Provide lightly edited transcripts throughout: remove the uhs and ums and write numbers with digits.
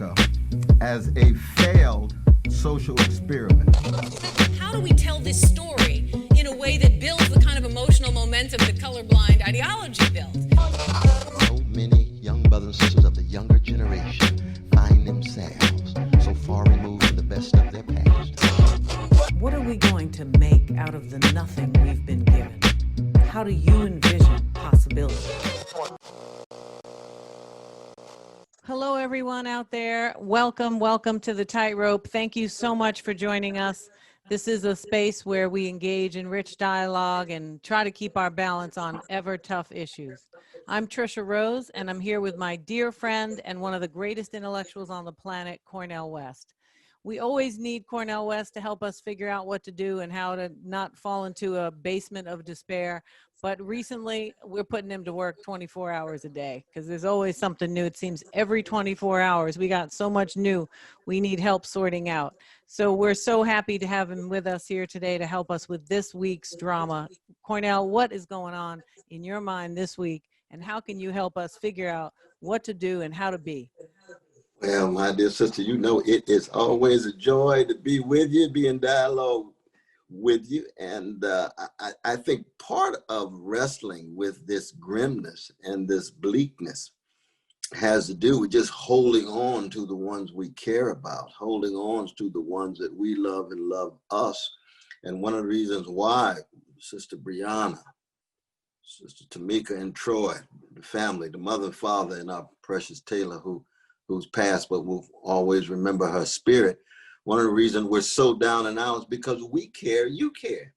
America as a failed social experiment. How do we tell this story in a way that builds the kind of emotional momentum that colorblind ideology built? So many young brothers and sisters of the younger generation find themselves so far removed from the best of their past. What are we going to make out of the nothing we've been given? How do you envision possibility? Hello, everyone out there. Welcome to the Tightrope. Thank you so much for joining us. This is a space where we engage in rich dialogue and try to keep our balance on ever tough issues. I'm Tricia Rose, and I'm here with my dear friend and one of the greatest intellectuals on the planet, Cornel West. We always need Cornel West to help us figure out what to do and how to not fall into a basement of despair. But recently, we're putting him to work 24 hours a day because there's always something new. It seems every 24 hours, we got so much new we need help sorting out. So we're so happy to have him with us here today to help us with this week's drama. Cornel, what is going on in your mind this week, and how can you help us figure out what to do and how to be? Well, my dear sister, you know it is always a joy to be with you, be in dialogue with you. And I think part of wrestling with this grimness and this bleakness has to do with just holding on to the ones we care about, holding on to the ones that we love and love us. And one of the reasons why Sister Brianna, Sister Tamika and Troy, the family, the mother and father, and our precious Taylor, who's passed, but we'll always remember her spirit. One of the reasons we're so down and out is because we care, you care.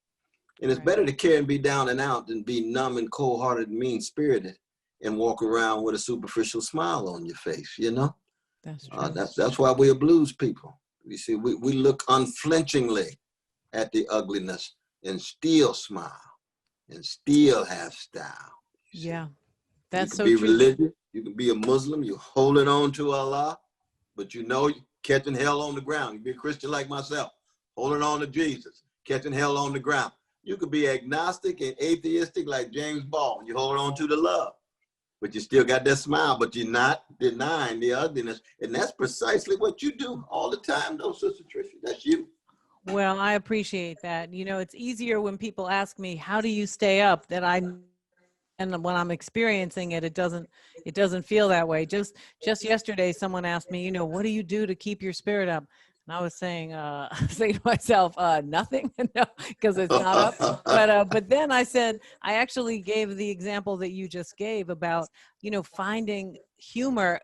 And it's better to care and be down and out than be numb and cold-hearted and mean-spirited and walk around with a superficial smile on your face, you know? That's true. That's why we're blues people. You see, we look unflinchingly at the ugliness and still smile and still have style. Yeah, that's so true. You true. can be religious, you can be a Muslim, you're holding on to Allah, but you know you're catching hell on the ground. You can be a Christian like myself, holding on to Jesus, catching hell on the ground. You could be agnostic and atheistic like James Baldwin. You hold on to the love, but you still got that smile, but you're not denying the ugliness. And that's precisely what you do all the time, though, Sister Tricia. That's you. Well, I appreciate that. You know, it's easier when people ask me, how do you stay up, and when I'm experiencing it, it doesn't feel that way. Just yesterday, someone asked me, you know, what do you do to keep your spirit up? And I was saying to myself, nothing, no, because it's not up. But then I said, I actually gave the example that you just gave about, you know, finding humor.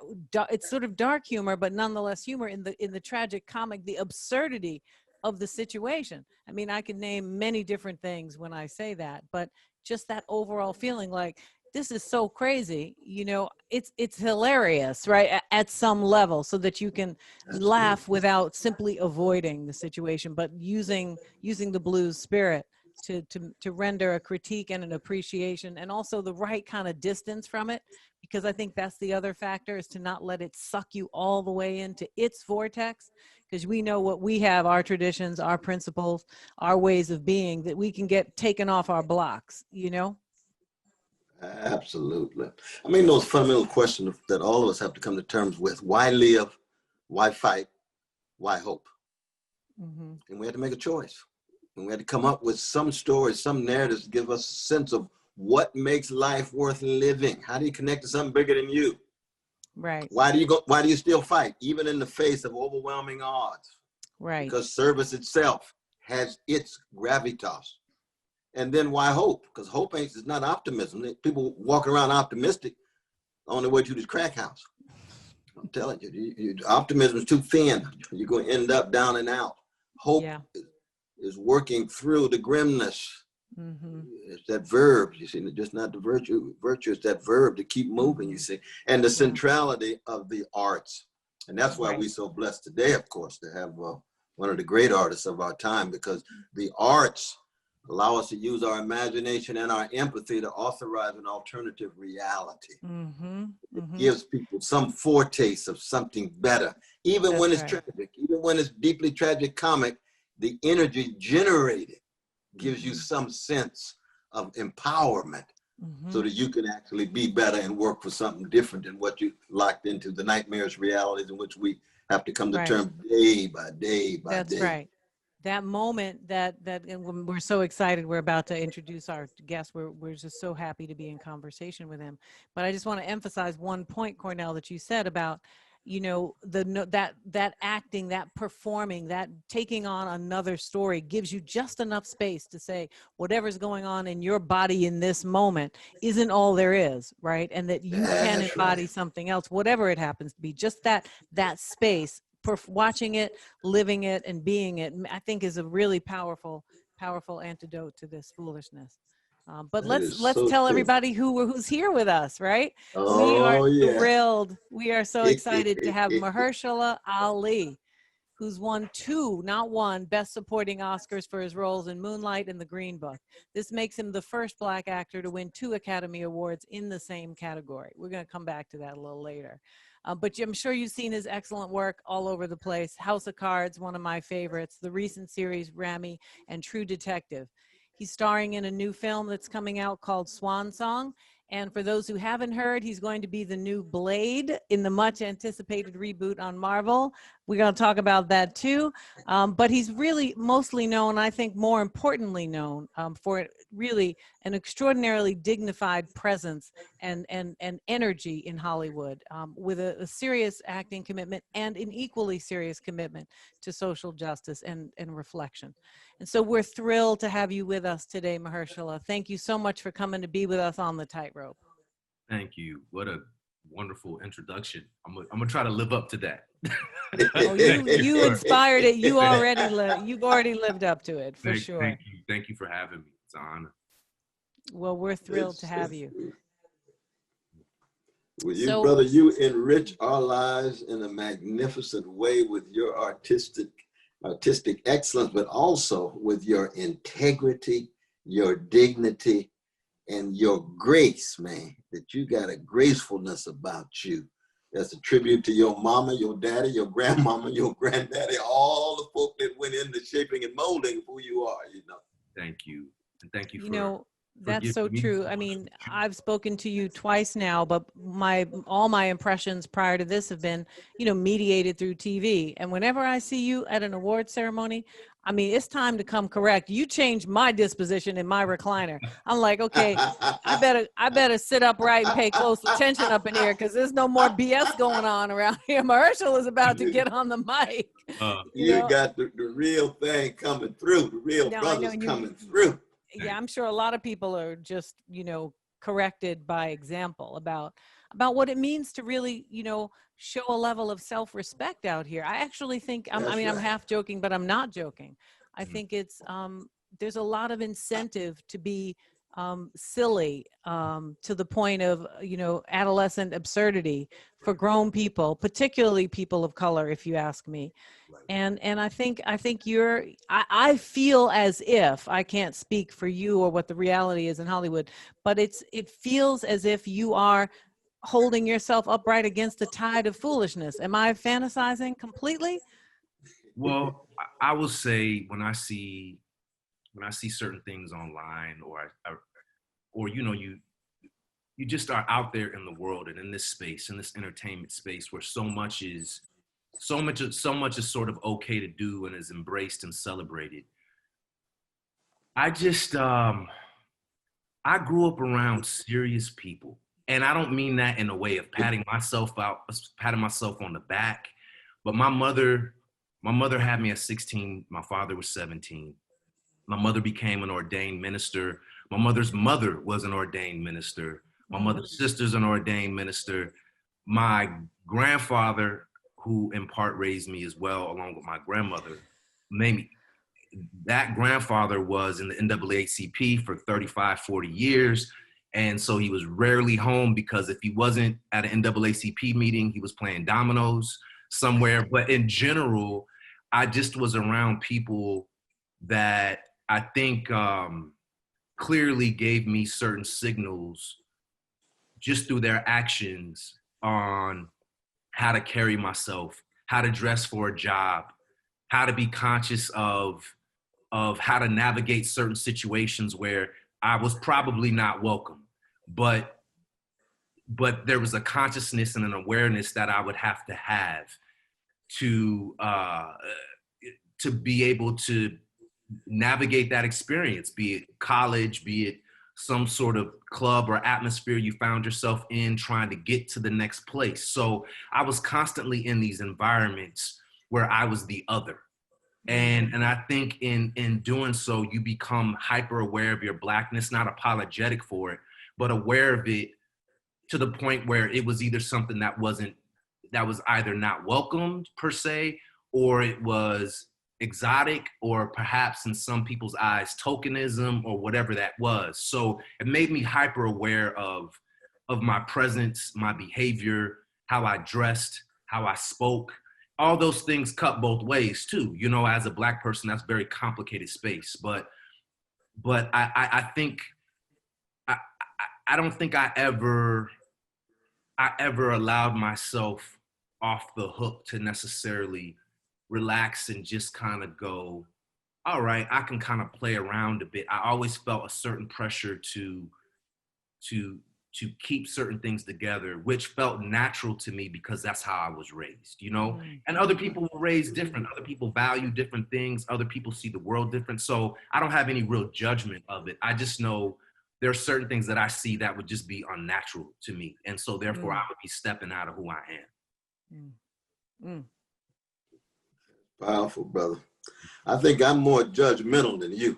It's sort of dark humor, but nonetheless humor in the tragic comic, the absurdity of the situation. I mean, I could name many different things when I say that, but just that overall feeling like this is so crazy, you know, it's hilarious, right? At some level, so that you can laugh without simply avoiding the situation, but using the blues spirit to render a critique and an appreciation, and also the right kind of distance from it, because I think that's the other factor, is to not let it suck you all the way into its vortex, because we know what we have, our traditions, our principles, our ways of being, that we can get taken off our blocks, you know? Absolutely. I mean, those fundamental questions that all of us have to come to terms with: why live, why fight, why hope? Mm-hmm. And we had to make a choice. And we had to come up with some stories, some narratives to give us a sense of what makes life worth living. How do you connect to something bigger than you? Right. Why do you still fight, even in the face of overwhelming odds? Right. Because service itself has its gravitas. And then why hope? Because hope is not optimism. People walking around optimistic on their way to this crack house. I'm telling you, optimism is too thin. You're going to end up down and out. Hope is working through the grimness. Mm-hmm. It's that verb, you see, just not the virtue. Virtue is that verb to keep moving, you see, and the centrality of the arts. And that's why we're so blessed today, of course, to have one of the great artists of our time, because the arts allow us to use our imagination and our empathy to authorize an alternative reality. Mm-hmm. Mm-hmm. It gives people some foretaste of something better, even when it's tragic, even when it's deeply tragic comic. The energy generated gives you some sense of empowerment, so that you can actually be better and work for something different than what you locked into, the nightmarish realities in which we have to come to Right. terms day by day by That's day. right. That moment and we're so excited, we're about to introduce our guest. We're just so happy to be in conversation with him. But I just want to emphasize one point, Cornel, that you said about, that acting, that performing, that taking on another story gives you just enough space to say whatever's going on in your body in this moment isn't all there is, right? And that you can That's embody right. something else, whatever it happens to be. Just that space, watching it, living it, and being it, I think is a really powerful antidote to this foolishness. But That is let's so tell true. everybody who's here with us, right? We are Oh, yeah. thrilled. We are so excited to have Mahershala Ali, who's won 2, not 1, Best Supporting Oscars for his roles in Moonlight and The Green Book. This makes him the first Black actor to win 2 Academy Awards in the same category. We're going to come back to that a little later. But I'm sure you've seen his excellent work all over the place. House of Cards, one of my favorites, the recent series Rami, and True Detective. He's starring in a new film that's coming out called Swan Song. And for those who haven't heard, he's going to be the new Blade in the much anticipated reboot on Marvel. We're going to talk about that too. But he's really mostly known, I think more importantly known, for really an extraordinarily dignified presence and energy in Hollywood, with a serious acting commitment and an equally serious commitment to social justice and reflection. And so we're thrilled to have you with us today, Mahershala. Thank you so much for coming to be with us on The Tightrope. Thank you. What a wonderful introduction. I'm gonna try to live up to that. Oh, you inspired it. You've already lived up to it, for sure. Thank you. Thank you for having me. It's an honor. Well, we're thrilled to have you. Well, brother, you enrich our lives in a magnificent way with your artistic excellence, but also with your integrity, your dignity, and your grace, man, that you got a gracefulness about you. That's a tribute to your mama, your daddy, your grandmama, your granddaddy, all the folk that went into shaping and molding who you are, Thank you. And thank you for that's so true. I mean, I've spoken to you twice now, but all my impressions prior to this have been, mediated through TV. And whenever I see you at an award ceremony, I mean, it's time to come correct. You changed my disposition in my recliner. I'm like, okay, I better sit upright and pay close attention up in here, because there's no more BS going on around here. Mahershala is about to get on the mic. You got the real thing coming through, the real brothers coming through. Yeah, I'm sure a lot of people are just, corrected by example about what it means to really, show a level of self-respect out here. I actually think, I'm half joking, but I'm not joking. I think it's, there's a lot of incentive to be silly, to the point of, adolescent absurdity for grown people, particularly people of color, if you ask me. And I think I feel as if, I can't speak for you or what the reality is in Hollywood, but it feels as if you are holding yourself upright against the tide of foolishness. Am I fantasizing completely? Well, I will say when I see certain things online, or you just are out there in the world and in this space, in this entertainment space, where so much is sort of okay to do and is embraced and celebrated. I just I grew up around serious people, and I don't mean that in a way of patting myself on the back, but my mother had me at 16. My father was 17. My mother became an ordained minister. My mother's mother was an ordained minister. My mother's sister's an ordained minister. My grandfather, who in part raised me as well, along with my grandmother, that grandfather was in the NAACP for 35, 40 years. And so he was rarely home, because if he wasn't at an NAACP meeting, he was playing dominoes somewhere. But in general, I just was around people that I think clearly gave me certain signals just through their actions on how to carry myself, how to dress for a job, how to be conscious of how to navigate certain situations where I was probably not welcome, but there was a consciousness and an awareness that I would have to be able to navigate that experience, be it college, be it some sort of club or atmosphere you found yourself in trying to get to the next place. So I was constantly in these environments where I was the other. And I think in doing so, you become hyper aware of your Blackness, not apologetic for it, but aware of it to the point where it was either something that was either not welcomed per se, or it was exotic, or perhaps in some people's eyes, tokenism, or whatever that was. So it made me hyper aware of my presence, my behavior, how I dressed, how I spoke. All those things cut both ways too. You know, as a Black person, that's a very complicated space. But I think I don't think I ever allowed myself off the hook to necessarily relax and just kind of go, all right, I can kind of play around a bit. I always felt a certain pressure to keep certain things together, which felt natural to me because that's how I was raised, you know? And other people were raised different. Other people value different things. Other people see the world different. So I don't have any real judgment of it. I just know there are certain things that I see that would just be unnatural to me. And so therefore I would be stepping out of who I am. Powerful, brother. I think I'm more judgmental than you.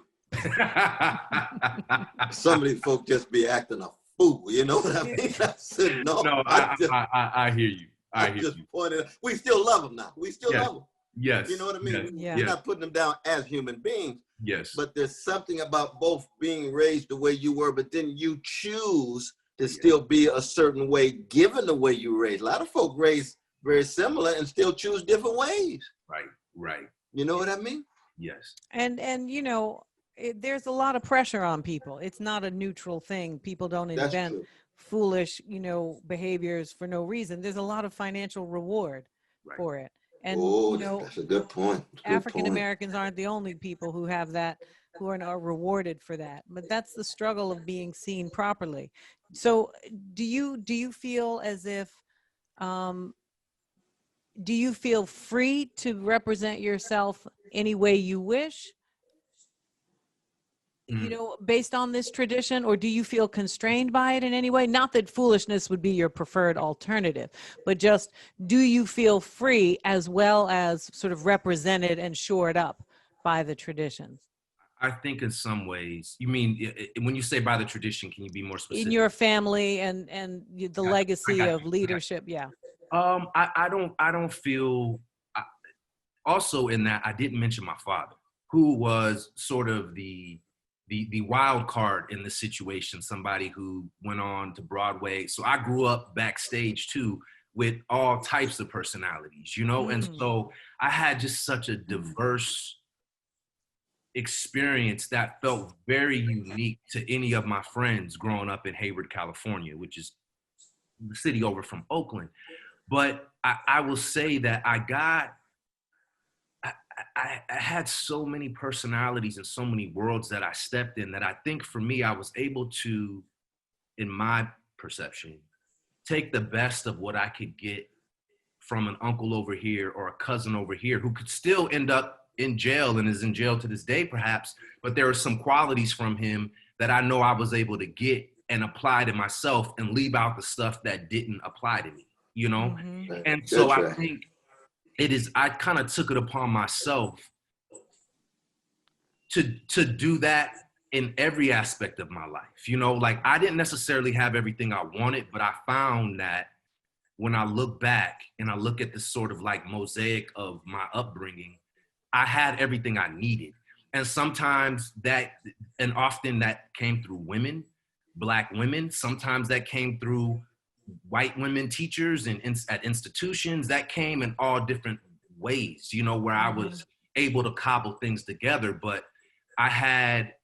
Some of these folks just be acting a fool, you know what I mean? I said, no, I hear you. I hear just you. pointed. We still love them now. We still love them. Yes. You know what I mean? Yes. We're not putting them down as human beings. Yes. But there's something about both being raised the way you were, but then you choose to still be a certain way given the way you raised. A lot of folk raised very similar and still choose different ways. Right. You know what I mean? Yes. And you know, there's a lot of pressure on people. It's not a neutral thing. People don't That's invent true. foolish, you know, behaviors for no reason. There's a lot of financial reward for it. And Oh, you know, that's a good point. African Americans aren't the only people who have that, who are rewarded for that. But that's the struggle of being seen properly. So do you feel as if do you feel free to represent yourself any way you wish, you know, based on this tradition, or do you feel constrained by it in any way? Not that foolishness would be your preferred alternative, but just, do you feel free as well as sort of represented and shored up by the traditions? I think in some ways, you mean, when you say by the tradition, can you be more specific? In your family and the legacy of leadership, yeah. I don't feel, also in that, I didn't mention my father, who was sort of the wild card in the situation, somebody who went on to Broadway. So I grew up backstage too with all types of personalities, you know? And so I had just such a diverse experience that felt very unique to any of my friends growing up in Hayward, California, which is the city over from Oakland. But I will say that I had so many personalities and so many worlds that I stepped in that I think for me, I was able to, in my perception, take the best of what I could get from an uncle over here or a cousin over here who could still end up in jail and is in jail to this day perhaps, but there are some qualities from him that I know I was able to get and apply to myself and leave out the stuff that didn't apply to me, you know? And so I think I kind of took it upon myself to do that in every aspect of my life. You know, like I didn't necessarily have everything I wanted, but I found that when I look back and I look at this sort of like mosaic of my upbringing, I had everything I needed. And sometimes and often that came through women, Black women. Sometimes that came through white women teachers and at institutions. That came in all different ways, you know, where I was able to cobble things together. But I had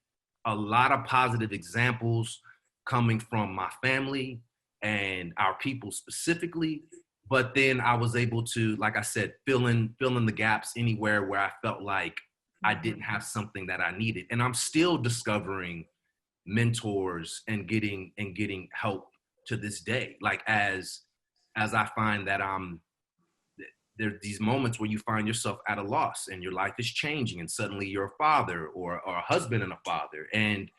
a lot of positive examples coming from my family and our people specifically. But then I was able to, like I said, fill in the gaps anywhere where I felt like I didn't have something that I needed. And I'm still discovering mentors and getting help to this day. Like as I find that there are these moments where you find yourself at a loss and your life is changing, and suddenly you're a father or a husband and a father, and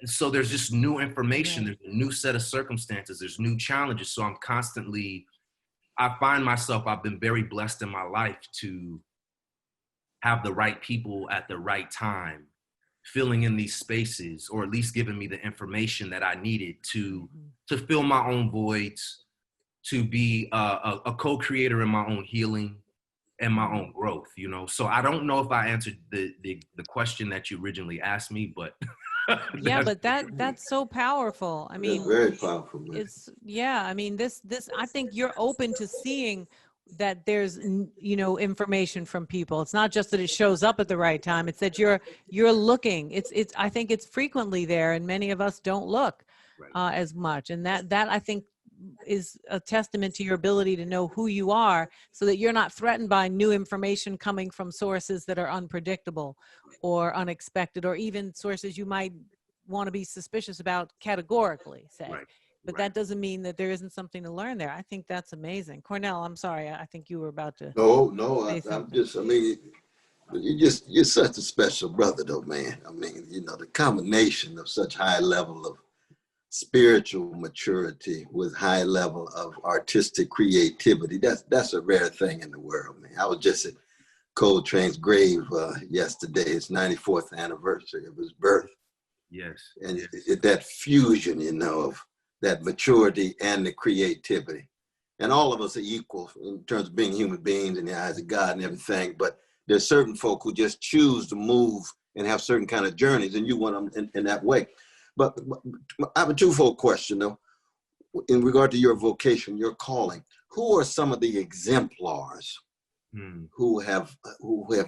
so there's just new information, Right. there's a new set of circumstances, there's new challenges. So I find myself, I've been very blessed in my life to have the right people at the right time filling in these spaces, or at least giving me the information that I needed to fill my own voids, to be a co-creator in my own healing and my own growth, you know? So I don't know if I answered the question that you originally asked me, but Yeah, but that's so powerful. I mean, That's very powerful, man. it's, yeah, I mean, this I think you're open to seeing that there's information from people. It's not just that it shows up at the right time, it's that you're looking. It's I think it's frequently there, and many of us don't look as much, and that I think is a testament to your ability to know who you are, so that you're not threatened by new information coming from sources that are unpredictable or unexpected, or even sources you might want to be suspicious about categorically, say. Right. But that doesn't mean that there isn't something to learn there. I think that's amazing. Cornel, I'm sorry. I think you were about to. No, say I'm something. just, I mean, you're such a special brother though, man. I mean, the combination of such high level of spiritual maturity with high level of artistic creativity, that's a rare thing in the world, man. I was just at Coltrane's grave yesterday. It's 94th anniversary of his birth. Yes. And that fusion, of that maturity and the creativity. And all of us are equal in terms of being human beings in the eyes of God and everything, but there's certain folk who just choose to move and have certain kind of journeys, and you want them in that way. But I have a twofold question, though, in regard to your vocation, your calling. Who are some of the exemplars who have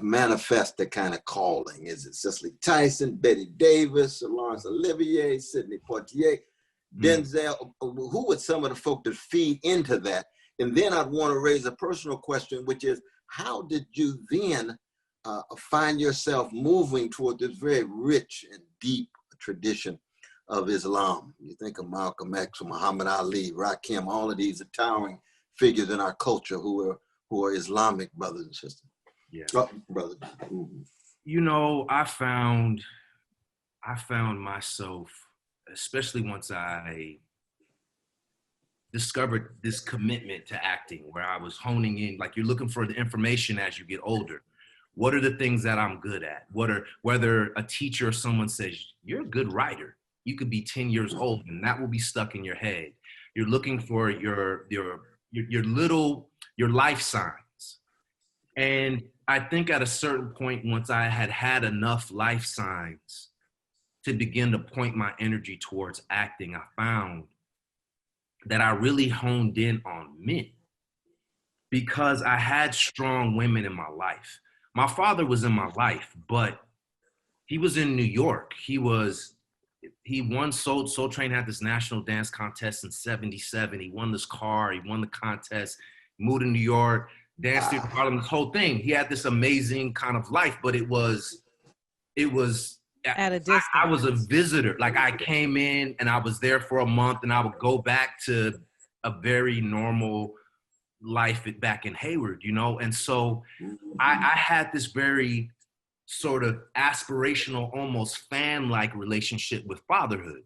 manifest the kind of calling? Is it Cicely Tyson, Betty Davis, Laurence Olivier, Sidney Poitier, Denzel? Who would some of the folk that feed into that? And then I'd want to raise a personal question, which is, how did you then find yourself moving toward this very rich and deep tradition of Islam? You think of Malcolm X, Muhammad Ali, Rakim, all of these are towering figures in our culture who are Islamic brothers and sisters. Yeah. Brothers. I found myself, especially once I discovered this commitment to acting, where I was honing in, like you're looking for the information as you get older. What are the things that I'm good at? Whether a teacher or someone says, you're a good writer, you could be 10 years old and that will be stuck in your head. You're looking for your life signs. And I think at a certain point, once I had enough life signs to begin to point my energy towards acting, I found that I really honed in on men, because I had strong women in my life. My father was in my life, but he was in New York. He won Soul Train had this national dance contest in '77. He won this car, he won the contest, moved to New York, danced through Harlem, this whole thing. He had this amazing kind of life, but it was at a distance. I was a visitor. Like I came in and I was there for a month and I would go back to a very normal life back in Hayward, And so I had this very sort of aspirational, almost fan-like relationship with fatherhood.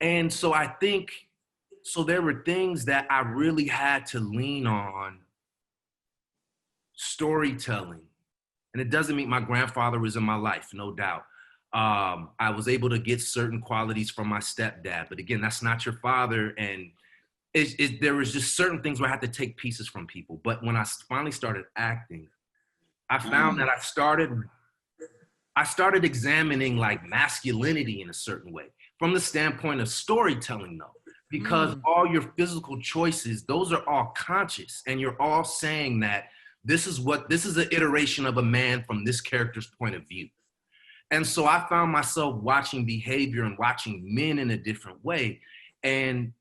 And so I think, there were things that I really had to lean on. Storytelling. And it doesn't mean my grandfather was in my life, no doubt. I was able to get certain qualities from my stepdad, but again, that's not your father. And there was just certain things where I had to take pieces from people. But when I finally started acting, I found that I started examining like masculinity in a certain way from the standpoint of storytelling, though, because all your physical choices, those are all conscious, and you're all saying that this is an iteration of a man from this character's point of view. And so I found myself watching behavior and watching men in a different way. And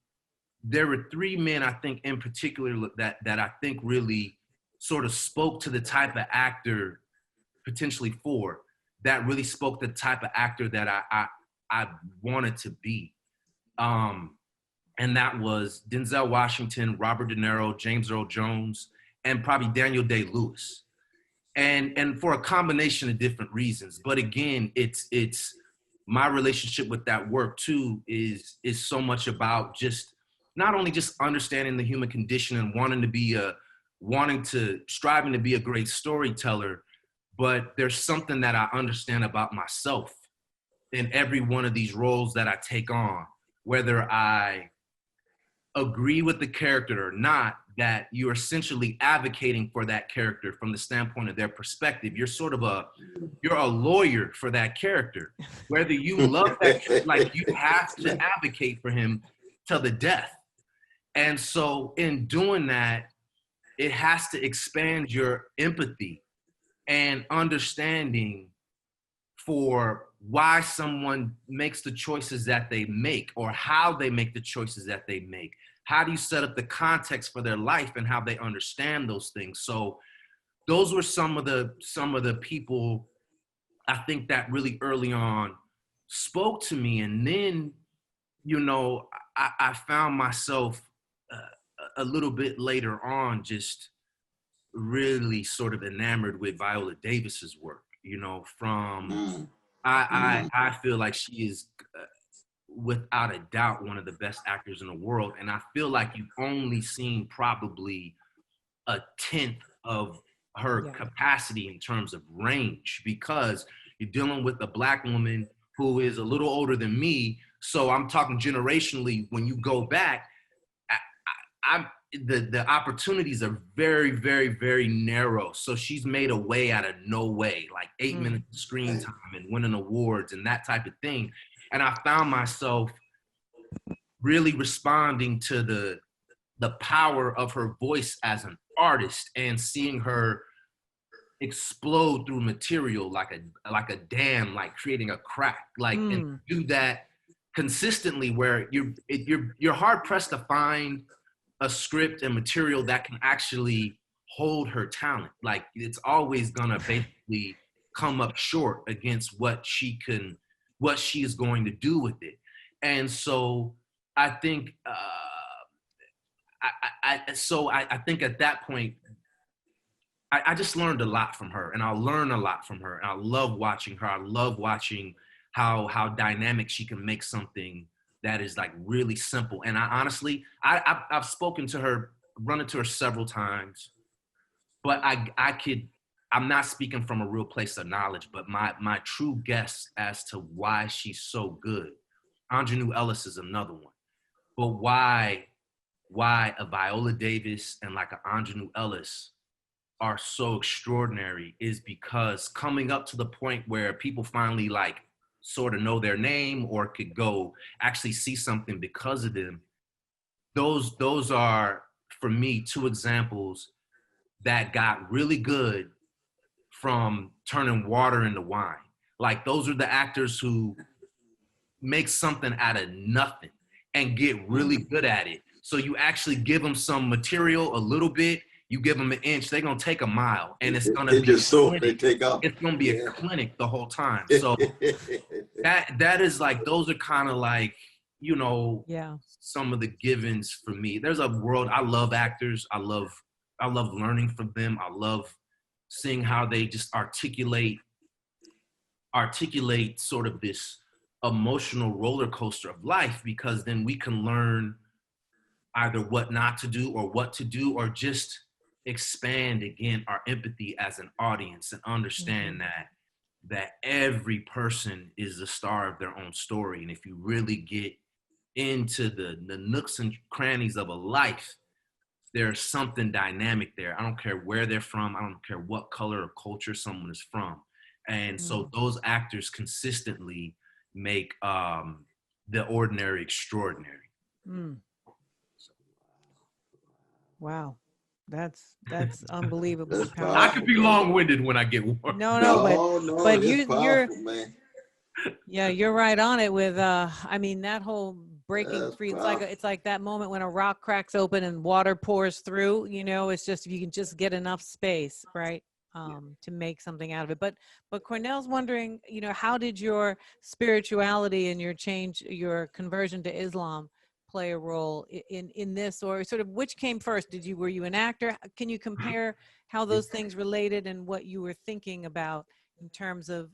there were three men, I think, in particular that I think really sort of spoke to the type of actor potentially for that really spoke the type of actor that I wanted to be. And that was Denzel Washington, Robert De Niro, James Earl Jones, and probably Daniel Day-Lewis. And for a combination of different reasons. But again, it's my relationship with that work too is so much about just not only just understanding the human condition and striving to be a great storyteller, but there's something that I understand about myself in every one of these roles that I take on, whether I agree with the character or not, that you're essentially advocating for that character from the standpoint of their perspective. You're sort of you're a lawyer for that character. Whether you love that, like you have to advocate for him till the death. And so in doing that, it has to expand your empathy and understanding for why someone makes the choices that they make or how they make the choices that they make. How do you set up the context for their life and how they understand those things? So those were some of the people I think that really early on spoke to me. And then, you know, I found myself a little bit later on just really sort of enamored with Viola Davis's work, you know, from I feel like she is without a doubt one of the best actors in the world, and I feel like you've only seen probably a tenth of her capacity in terms of range, because you're dealing with a Black woman who is a little older than me. So I'm talking generationally. When you go back, the opportunities are very, very, very narrow. So she's made a way out of no way, like 8 minutes of screen time and winning awards and that type of thing. And I found myself really responding to the power of her voice as an artist and seeing her explode through material like a dam, like creating a crack, like and do that consistently, where you're hard pressed to find a script and material that can actually hold her talent. Like it's always gonna basically come up short against what she is going to do with it. And so I think I think at that point I just learned a lot from her, and I'll learn a lot from her, and I love watching her. I love watching how dynamic she can make something that is like really simple. And I honestly, I've spoken to her, run into her several times, but I'm not speaking from a real place of knowledge, but my true guess as to why she's so good. Ingenue Ellis is another one. But why a Viola Davis and like an Ingenue Ellis are so extraordinary is because coming up to the point where people finally like sort of know their name or could go actually see something because of them, those are, for me, two examples that got really good from turning water into wine. Like those are the actors who make something out of nothing and get really good at it. So you actually give them some material, a little bit, you give them an inch, they're gonna take a mile, and it's gonna be just so they take off. It's gonna be a clinic the whole time. So that is like, those are kind of like, you know, some of the givens for me. There's a world, I love actors, I love learning from them. I love seeing how they just articulate sort of this emotional roller coaster of life, because then we can learn either what not to do or what to do, or just expand again our empathy as an audience and understand that every person is the star of their own story. And if you really get into the nooks and crannies of a life, there's something dynamic there. I don't care where they're from. I don't care what color or culture someone is from. And so those actors consistently make the ordinary extraordinary. Wow. That's unbelievable. I could be long-winded when I get warm. No, but it's you're powerful, man. Yeah, you're right on it with I mean, that whole breaking That's free, powerful. it's like that moment when a rock cracks open and water pours through, you know. It's just, if you can just get enough space, right? to make something out of it. But Cornell's wondering, how did your spirituality and your conversion to Islam play a role in this, or sort of which came first? Were you an actor? Can you compare how those things related and what you were thinking about in terms of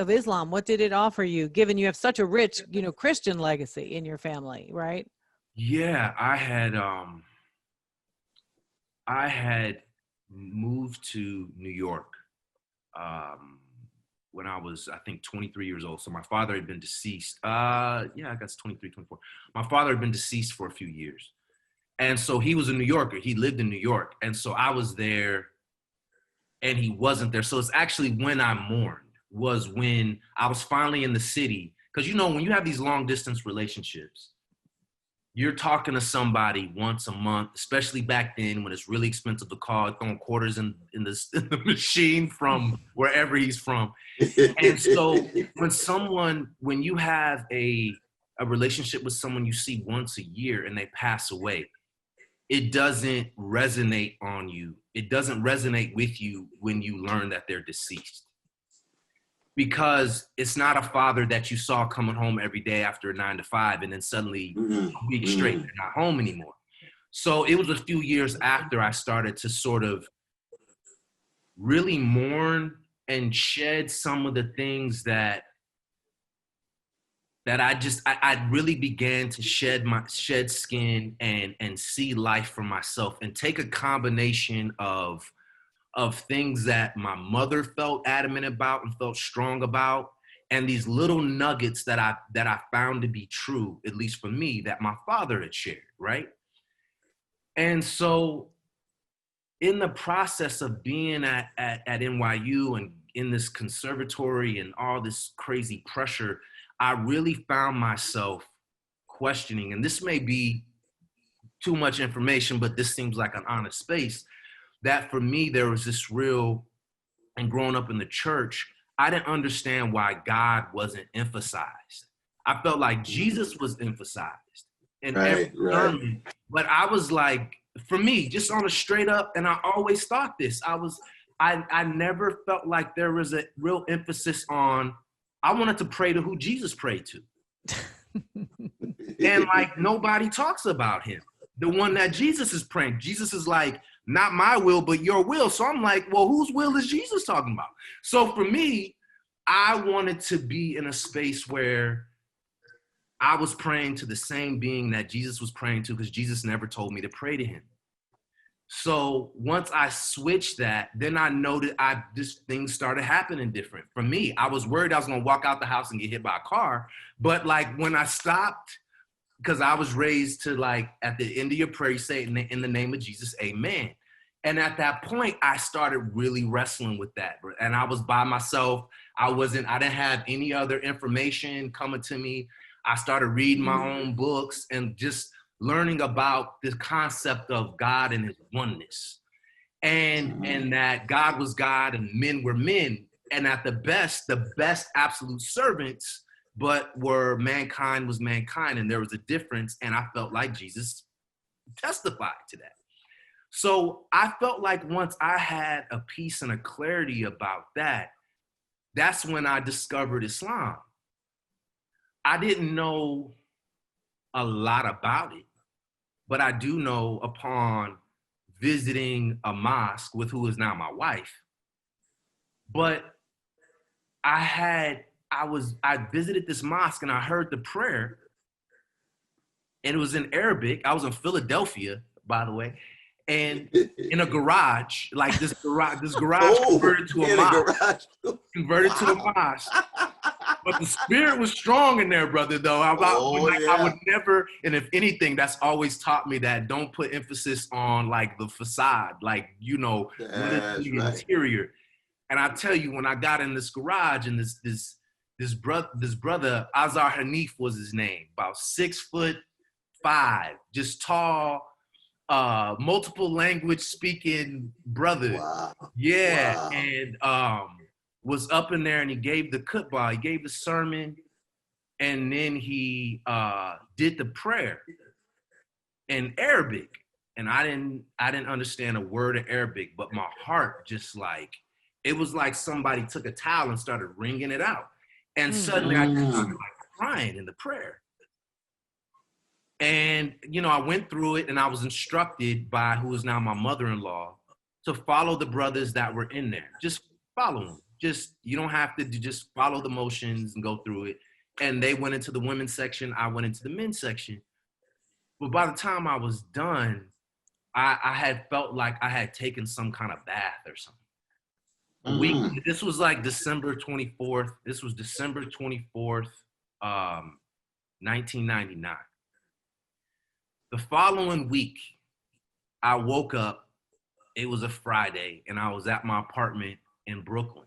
Islam? What did it offer you, given you have such a rich, Christian legacy in your family, right? Yeah, I had moved to New York when I was, I think, 23 years old. So my father had been deceased. I guess 23, 24. My father had been deceased for a few years. And so he was a New Yorker. He lived in New York. And so I was there and he wasn't there. So it's actually when I mourned was when I was finally in the city. Because, when you have these long distance relationships, you're talking to somebody once a month, especially back then when it's really expensive to call, throwing quarters in the machine from wherever he's from. And so when you have a relationship with someone you see once a year and they pass away, it doesn't resonate on you. It doesn't resonate with you when you learn that they're deceased. Because it's not a father that you saw coming home every day after a 9 to 5 and then suddenly a week straight, they're not home anymore. So it was a few years after I started to sort of really mourn and shed some of the things that I really began to shed skin and see life for myself and take a combination of things that my mother felt adamant about and felt strong about, and these little nuggets that I found to be true, at least for me, that my father had shared, right? And so in the process of being at NYU and in this conservatory and all this crazy pressure, I really found myself questioning, and this may be too much information, but this seems like an honest space, that for me, there was this and growing up in the church, I didn't understand why God wasn't emphasized. I felt like Jesus was emphasized in every sermon, but I was like, for me, just on a straight up, and I always thought this, I never felt like there was a real emphasis on, I wanted to pray to who Jesus prayed to. And like, nobody talks about him. The one that Jesus is praying. Jesus is like, not my will, but your will. So I'm like, well, whose will is Jesus talking about? So for me, I wanted to be in a space where I was praying to the same being that Jesus was praying to, because Jesus never told me to pray to him. So once I switched that, then I noted things started happening different. For me, I was worried I was going to walk out the house and get hit by a car. But like when I stopped, because I was raised to, like, at the end of your prayer, you say in the name of Jesus, amen. And at that point, I started really wrestling with that. And I was by myself. I didn't have any other information coming to me. I started reading my own books and just learning about this concept of God and his oneness. And that God was God and men were men. And at the best absolute servants, but where mankind was mankind, and there was a difference, and I felt like Jesus testified to that. So I felt like once I had a peace and a clarity about that, that's when I discovered Islam. I didn't know a lot about it, but I do know upon visiting a mosque with who is now my wife, but I visited this mosque and I heard the prayer, and it was in Arabic. I was in Philadelphia, by the way, and in a garage, like this garage converted to a mosque. Converted to a mosque. But the spirit was strong in there, brother, though. I would never, and if anything, that's always taught me that don't put emphasis on like the facade, like, the interior. And I tell you, when I got in this garage and this brother, Azhar Hanif was his name, about 6'5", just tall, multiple language speaking brother. Wow. Yeah. Wow. And was up in there and he gave the khutbah, he gave the sermon, and then he did the prayer in Arabic. and I didn't understand a word of Arabic, but my heart just like, it was like somebody took a towel and started wringing it out. And suddenly I just started like crying in the prayer. And, you know, I went through it and I was instructed by who is now my mother-in-law to follow the brothers that were in there. Just follow them. Just, you don't have to just follow the motions and go through it. And they went into the women's section. I went into the men's section. But by the time I was done, I had felt like I had taken some kind of bath or something. This was like December 24th. This was December 24th, 1999. The following week, I woke up. It was a Friday, and I was at my apartment in Brooklyn.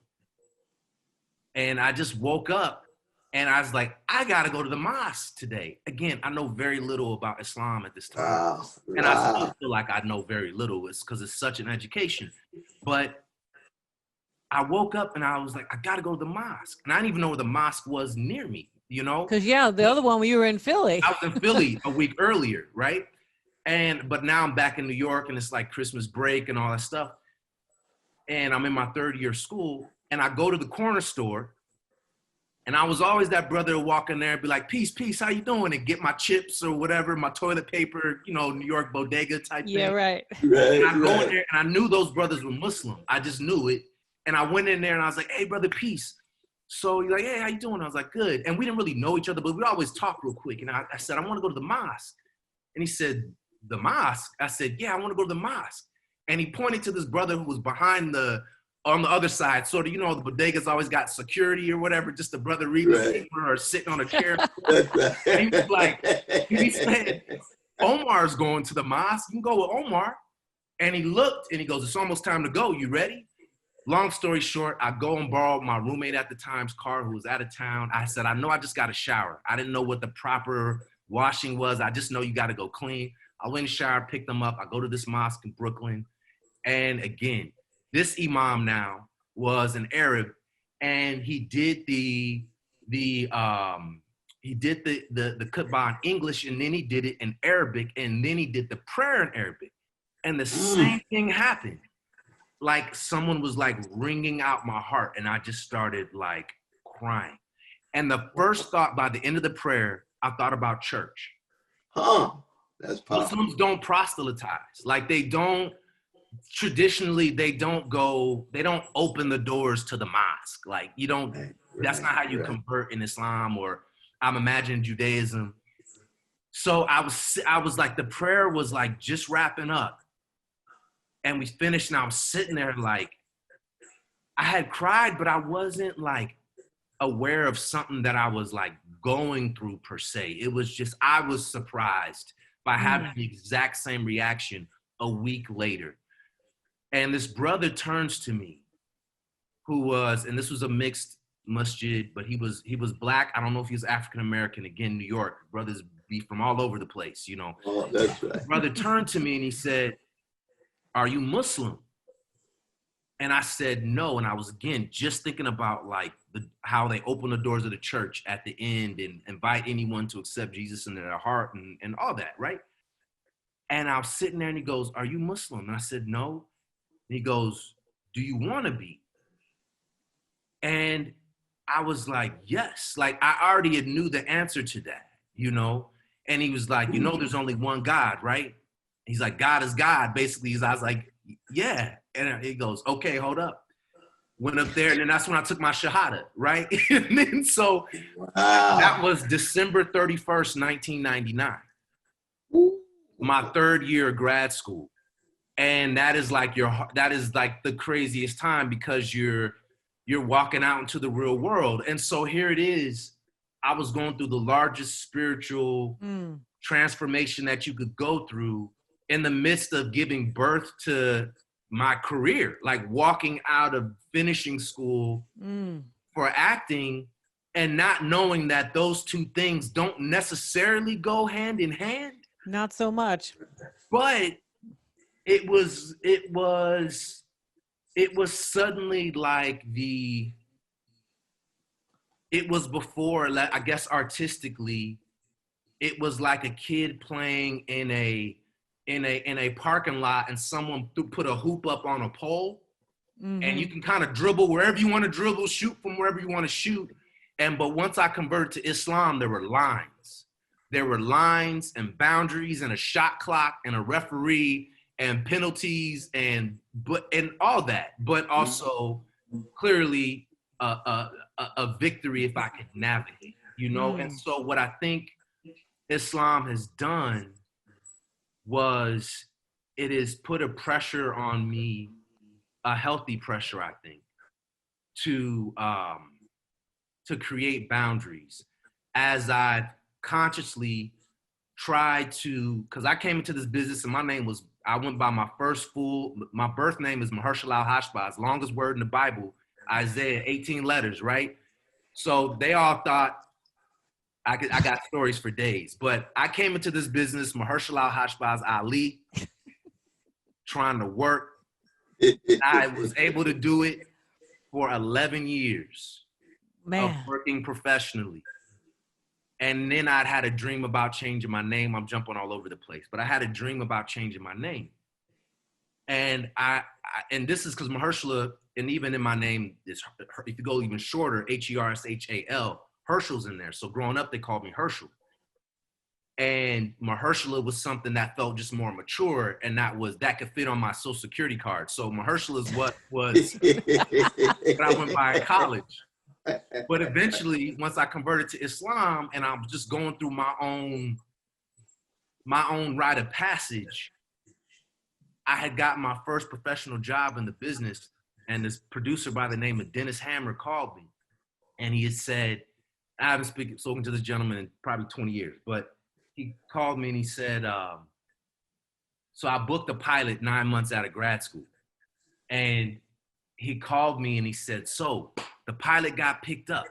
And I just woke up, and I was like, I got to go to the mosque today. Again, I know very little about Islam at this time. And I still feel like I know very little. It's because it's such an education. But I woke up, and I was like, I got to go to the mosque. And I didn't even know where the mosque was near me, you know? Because, yeah, the other one, you were in Philly. I was in Philly a week earlier, right? But now I'm back in New York, and it's like Christmas break and all that stuff. And I'm in my third year of school, and I go to the corner store, and I was always that brother who walk in there and be like, peace, peace, how you doing? And get my chips or whatever, my toilet paper, you know, New York bodega type thing. Yeah, right. And I go in there, and I knew those brothers were Muslim. I just knew it. And I went in there, and I was like, hey, brother, peace. So he's like, hey, how you doing? I was like, good. And we didn't really know each other, but we always talk real quick. And I said, I want to go to the mosque. And he said, the mosque? I said, yeah, I want to go to the mosque. And he pointed to this brother who was behind on the other side, sort of, you know, the bodega's always got security or whatever, just the brother reading the paper or sitting on a chair. And he was like, he said, Omar's going to the mosque. You can go with Omar. And he looked and he goes, it's almost time to go. You ready? Long story short, I go and borrow my roommate at the time's car who was out of town. I said, I know I just got a shower. I didn't know what the proper washing was. I just know you got to go clean. I went in the shower, picked them up. I go to this mosque in Brooklyn. And again, this imam now was an Arab, and he did the khutbah in English, and then he did it in Arabic, and then he did the prayer in Arabic. And the same thing happened. Like someone was like wringing out my heart, and I just started like crying. And the first thought by the end of the prayer, I thought about church. That's powerful. Muslims don't proselytize. Like traditionally, they don't open the doors to the mosque. Like that's not how you convert in Islam, or I'm imagining Judaism. So I was like, the prayer was like just wrapping up. And we finished, and I was sitting there like, I had cried, but I wasn't like aware of something that I was like going through per se. It was just, I was surprised by having the exact same reaction a week later. And this brother turns to me, and this was a mixed masjid, but he was black. I don't know if he was African-American. Again, New York, brothers be from all over the place, you know. Oh, that's right. The brother turned to me and he said, are you Muslim? And I said no. And I was, again, just thinking about like how they open the doors of the church at the end and invite anyone to accept Jesus into their heart and all that, right? And I was sitting there, and he goes, are you Muslim? And I said no. And he goes, do you want to be? And I was like, yes. Like I already knew the answer to that, you know? And he was like, you know, there's only one God, right? He's like, God is God, basically. I was like, yeah. And he goes, okay, hold up. Went up there, and then that's when I took my shahada, right? And then so that was December 31st, 1999. My third year of grad school. And that is like the craziest time, because you're walking out into the real world. And so here it is. I was going through the largest spiritual transformation that you could go through in the midst of giving birth to my career, like walking out of finishing school for acting and not knowing that those two things don't necessarily go hand in hand. Not so much. But it was suddenly like it was before, I guess artistically, it was like a kid playing in in a parking lot and someone put a hoop up on a pole, and you can kind of dribble wherever you want to dribble, shoot from wherever you want to shoot. But once I converted to Islam, there were lines. There were lines and boundaries and a shot clock and a referee and penalties and all that, but also clearly a victory if I could navigate, you know? And so what I think Islam has done was it has put a pressure on me, a healthy pressure, I think, to create boundaries as I've consciously tried to, because I came into this business and I went by my birth name is Mahershala Ali, longest word in the Bible, Isaiah, 18 letters, right? So they all thought I got stories for days, but I came into this business, Mahershala Ali, trying to work. I was able to do it for 11 years of working professionally. And then I'd had a dream about changing my name. I'm jumping all over the place, but I had a dream about changing my name. And and this is because Mahershala, and even in my name, if you go even shorter, Hershal, Hershal's in there. So growing up, they called me Hershal. And Mahershala was something that felt just more mature, and that could fit on my social security card. So Mahershala is what I went by in college. But eventually, once I converted to Islam and I'm just going through my own rite of passage, I had gotten my first professional job in the business, and this producer by the name of Dennis Hammer called me, and he had said, I haven't spoken to this gentleman in probably 20 years, but he called me and he said, so I booked a pilot 9 months out of grad school, and he called me and he said, so the pilot got picked up.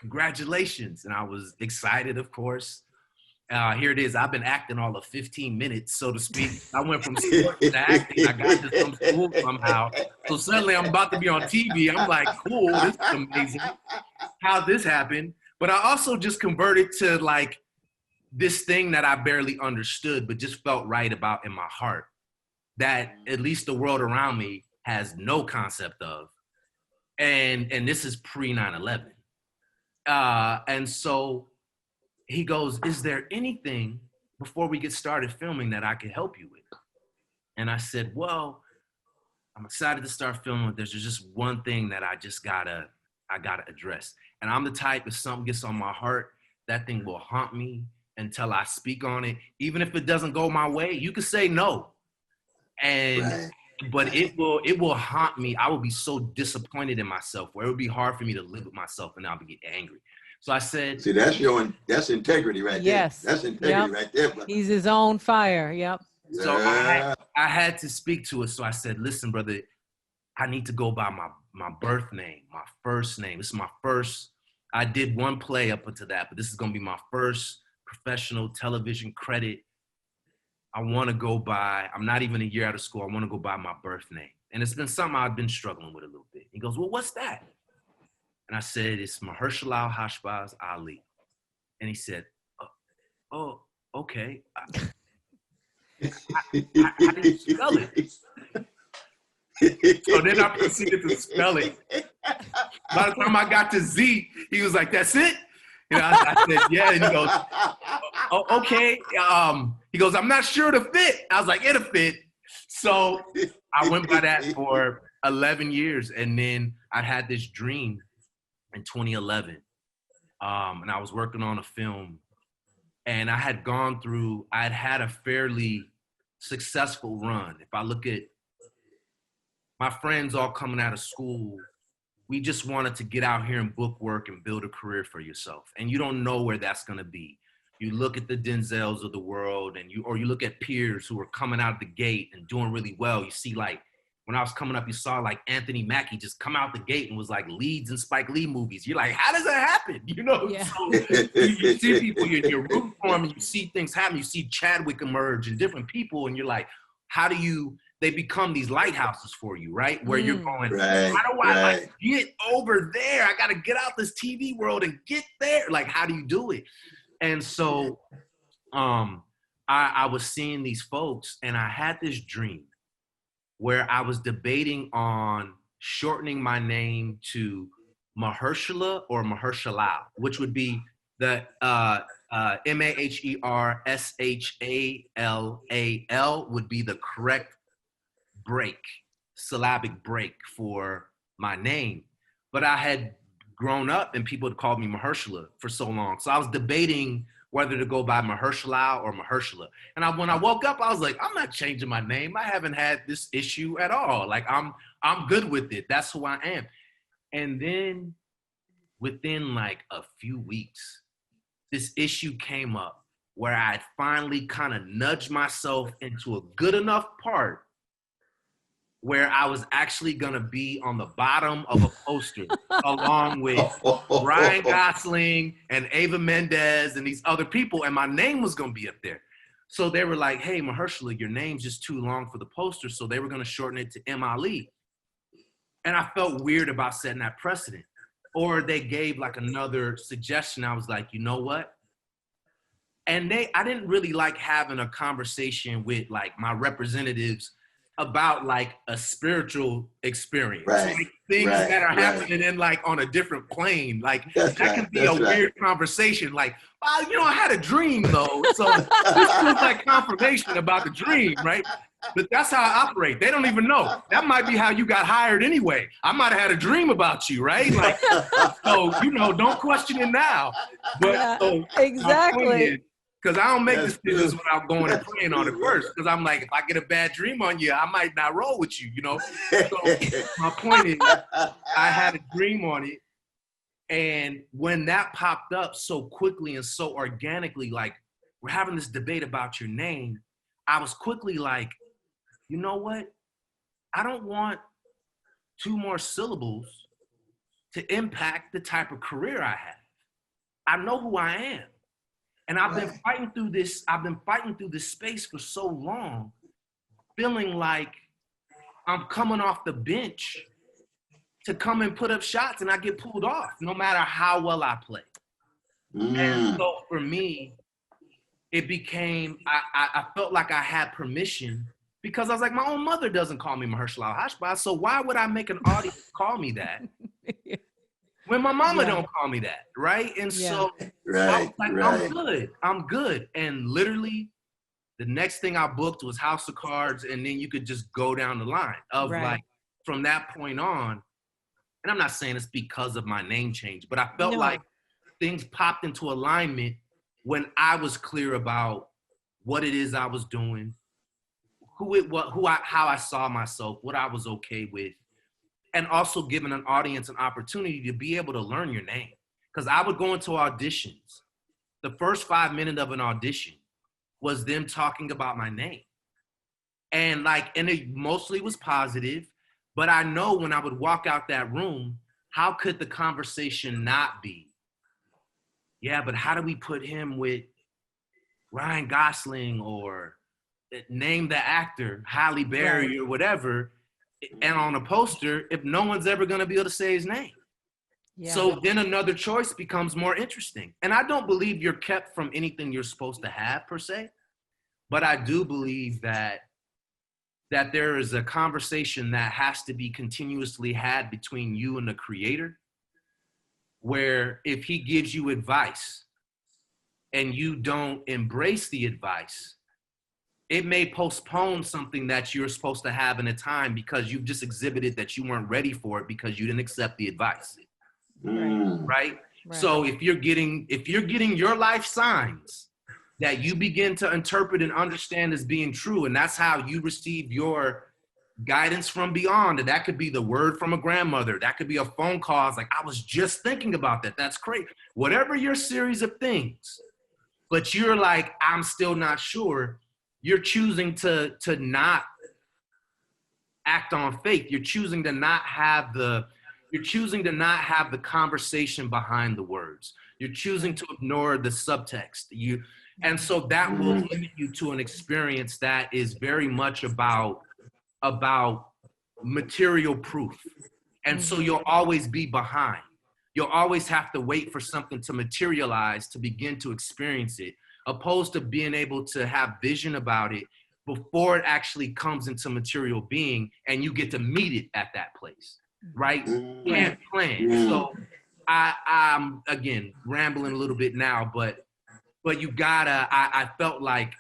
Congratulations. And I was excited, of course. Here it is. I've been acting all of 15 minutes, so to speak. I went from sports to acting. I got to some school somehow. So suddenly I'm about to be on TV. I'm like, cool, this is amazing. How this happened. But I also just converted to like this thing that I barely understood, but just felt right about in my heart, that at least the world around me has no concept of. And this is pre 9/11. And so he goes, is there anything before we get started filming that I can help you with? And I said, well, I'm excited to start filming. There's just one thing that I gotta address. And I'm the type, if something gets on my heart, that thing will haunt me until I speak on it. Even if it doesn't go my way, you can say no. But it will haunt me. I will be so disappointed in myself where it would be hard for me to live with myself, and I'll be getting angry. So I said, see, that's integrity right there. Yes. That's integrity right there. Brother. He's his own fire. Yep. So I had to speak to it. So I said, listen, brother, I need to go by my birth name, my first name. This is my first. I did one play up until that, but this is going to be my first professional television credit. I want to go by, I'm not even a year out of school. I want to go by my birth name. And it's been something I've been struggling with a little bit. He goes, well, what's that? And I said, it's Mahershala Ali. And he said, oh, okay. I didn't spell it. So then I proceeded to spell it. By the time I got to Z, he was like, that's it? You know, I said, yeah. And he goes, oh, okay. He goes, I'm not sure it'll fit. I was like, it'll fit. So I went by that for 11 years. And then I had this dream in 2011. And I was working on a film. And I had had a fairly successful run. If I look at my friends all coming out of school, we just wanted to get out here and book work and build a career for yourself. And you don't know where that's gonna be. You look at the Denzels of the world, or you look at peers who are coming out of the gate and doing really well. You see, like, when I was coming up, you saw like Anthony Mackie just come out the gate and was like leads in Spike Lee movies. You're like, how does that happen? You know, Yeah. So you see people, you're rooting for them, and you see things happen. You see Chadwick emerge and different people, and you're like, they become these lighthouses for you, right? Where you're going, how do I like, get over there? I got to get out this TV world and get there. Like, how do you do it? And so I I was seeing these folks, and I had this dream where I was debating on shortening my name to Mahershala or Mahershala, which would be the Mahershallal would be the correct syllabic break for my name. But I had grown up and people had called me Mahershala for so long. So I was debating whether to go by Mahershala or Mahershala. And when I woke up, I was like, I'm not changing my name. I haven't had this issue at all. Like I'm good with it. That's who I am. And then within like a few weeks, this issue came up where I had finally kind of nudged myself into a good enough part where I was actually gonna be on the bottom of a poster along with Ryan Gosling and Ava Mendes and these other people, and my name was gonna be up there. So they were like, hey, Mahershala, your name's just too long for the poster, so they were gonna shorten it to Ali. And I felt weird about setting that precedent. Or they gave like another suggestion. I was like, you know what? And I didn't really like having a conversation with like my representatives about like a spiritual experience, Right, like things right, that are right. happening in like on a different plane. Like That's that right, can be that's a right. weird conversation. Like, I had a dream though. So this was like confirmation about the dream, right? But that's how I operate. They don't even know. That might be how you got hired anyway. I might have had a dream about you, right? Like, so, don't question it now. But Yeah, so exactly. because I don't make That's decisions good. without going and praying on it first. Because I'm like, if I get a bad dream on you, I might not roll with you, So my point is, I had a dream on it. And when that popped up so quickly and so organically, like, we're having this debate about your name, I was quickly like, you know what? I don't want 2 more syllables to impact the type of career I have. I know who I am. And I've been fighting through this space for so long, feeling like I'm coming off the bench to come and put up shots and I get pulled off, no matter how well I play. And so for me, it became, I felt like I had permission because I was like, my own mother doesn't call me Mahershala Hashbaz, so why would I make an audience call me that when my mama don't call me that, right? And so I was like, I'm good. And literally the next thing I booked was House of Cards, and then you could just go down the line of like, from that point on, and I'm not saying it's because of my name change, but I felt like things popped into alignment when I was clear about what it is I was doing, how I saw myself, what I was okay with, and also giving an audience an opportunity to be able to learn your name. Because I would go into auditions. The first 5 minutes of an audition was them talking about my name. And it mostly was positive, but I know when I would walk out that room, how could the conversation not be? Yeah, but how do we put him with Ryan Gosling or name the actor, Halle Berry or whatever, and on a poster if no one's ever going to be able to say his name? Yeah. So then another choice becomes more interesting. And I don't believe you're kept from anything you're supposed to have per se, but I do believe that there is a conversation that has to be continuously had between you and the creator, where if he gives you advice and you don't embrace the advice, it may postpone something that you're supposed to have in a time because you've just exhibited that you weren't ready for it because you didn't accept the advice. Right? So if you're getting your life signs that you begin to interpret and understand as being true, and that's how you receive your guidance from beyond, and that could be the word from a grandmother, that could be a phone call, it's like, I was just thinking about that, that's great. Whatever your series of things, but you're like, I'm still not sure, you're choosing to not act on faith. You're choosing to not have the conversation behind the words. You're choosing to ignore the subtext. And so that will limit you to an experience that is very much about material proof. And so you'll always be behind. You'll always have to wait for something to materialize to begin to experience it. opposed to being able to have vision about it before it actually comes into material being and you get to meet it at that place, right? Can't plan. So I'm again rambling a little bit now, but you gotta, I felt like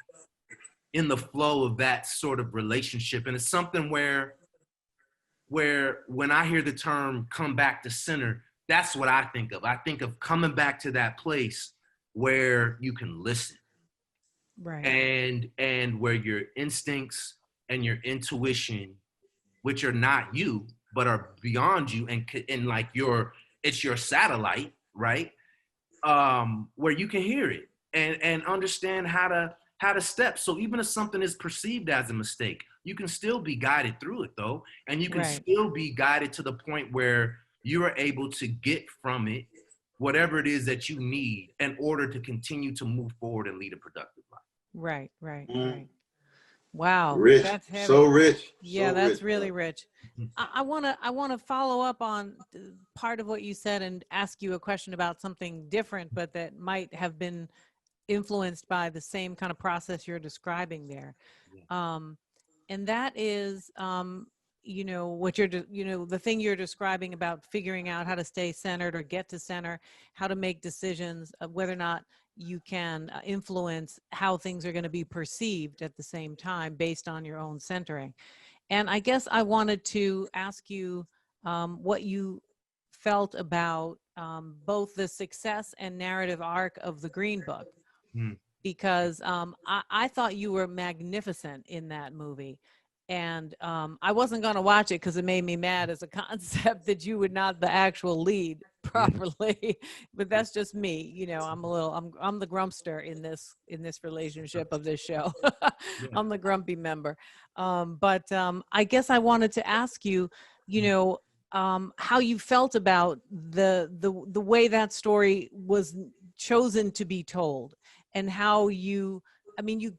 in the flow of that sort of relationship, and it's something where when I hear the term come back to center, that's what I think of. I think of coming back to that place where you can listen. Right. And where your instincts and your intuition, which are not you, but are beyond you and like it's your satellite, right? Where you can hear it and understand how to step. So even if something is perceived as a mistake, you can still be guided through it though. And you can still be guided to the point where you are able to get from it whatever it is that you need in order to continue to move forward and lead a productive life. Right. Wow. Rich. That's heavy. So rich. Yeah, so that's rich, really bro. rich. I wanna follow up on part of what you said and ask you a question about something different, but that might have been influenced by the same kind of process you're describing there. And that is, what the thing you're describing about figuring out how to stay centered or get to center, how to make decisions, whether or not you can influence how things are going to be perceived at the same time based on your own centering. And I guess I wanted to ask you what you felt about both the success and narrative arc of the Green Book, because I thought you were magnificent in that movie. And I wasn't going to watch it because it made me mad as a concept that you were not the actual lead properly. But that's just me. I'm the grumpster in this relationship of this show. I'm the grumpy member. But I guess I wanted to ask you, how you felt about the way that story was chosen to be told, and how you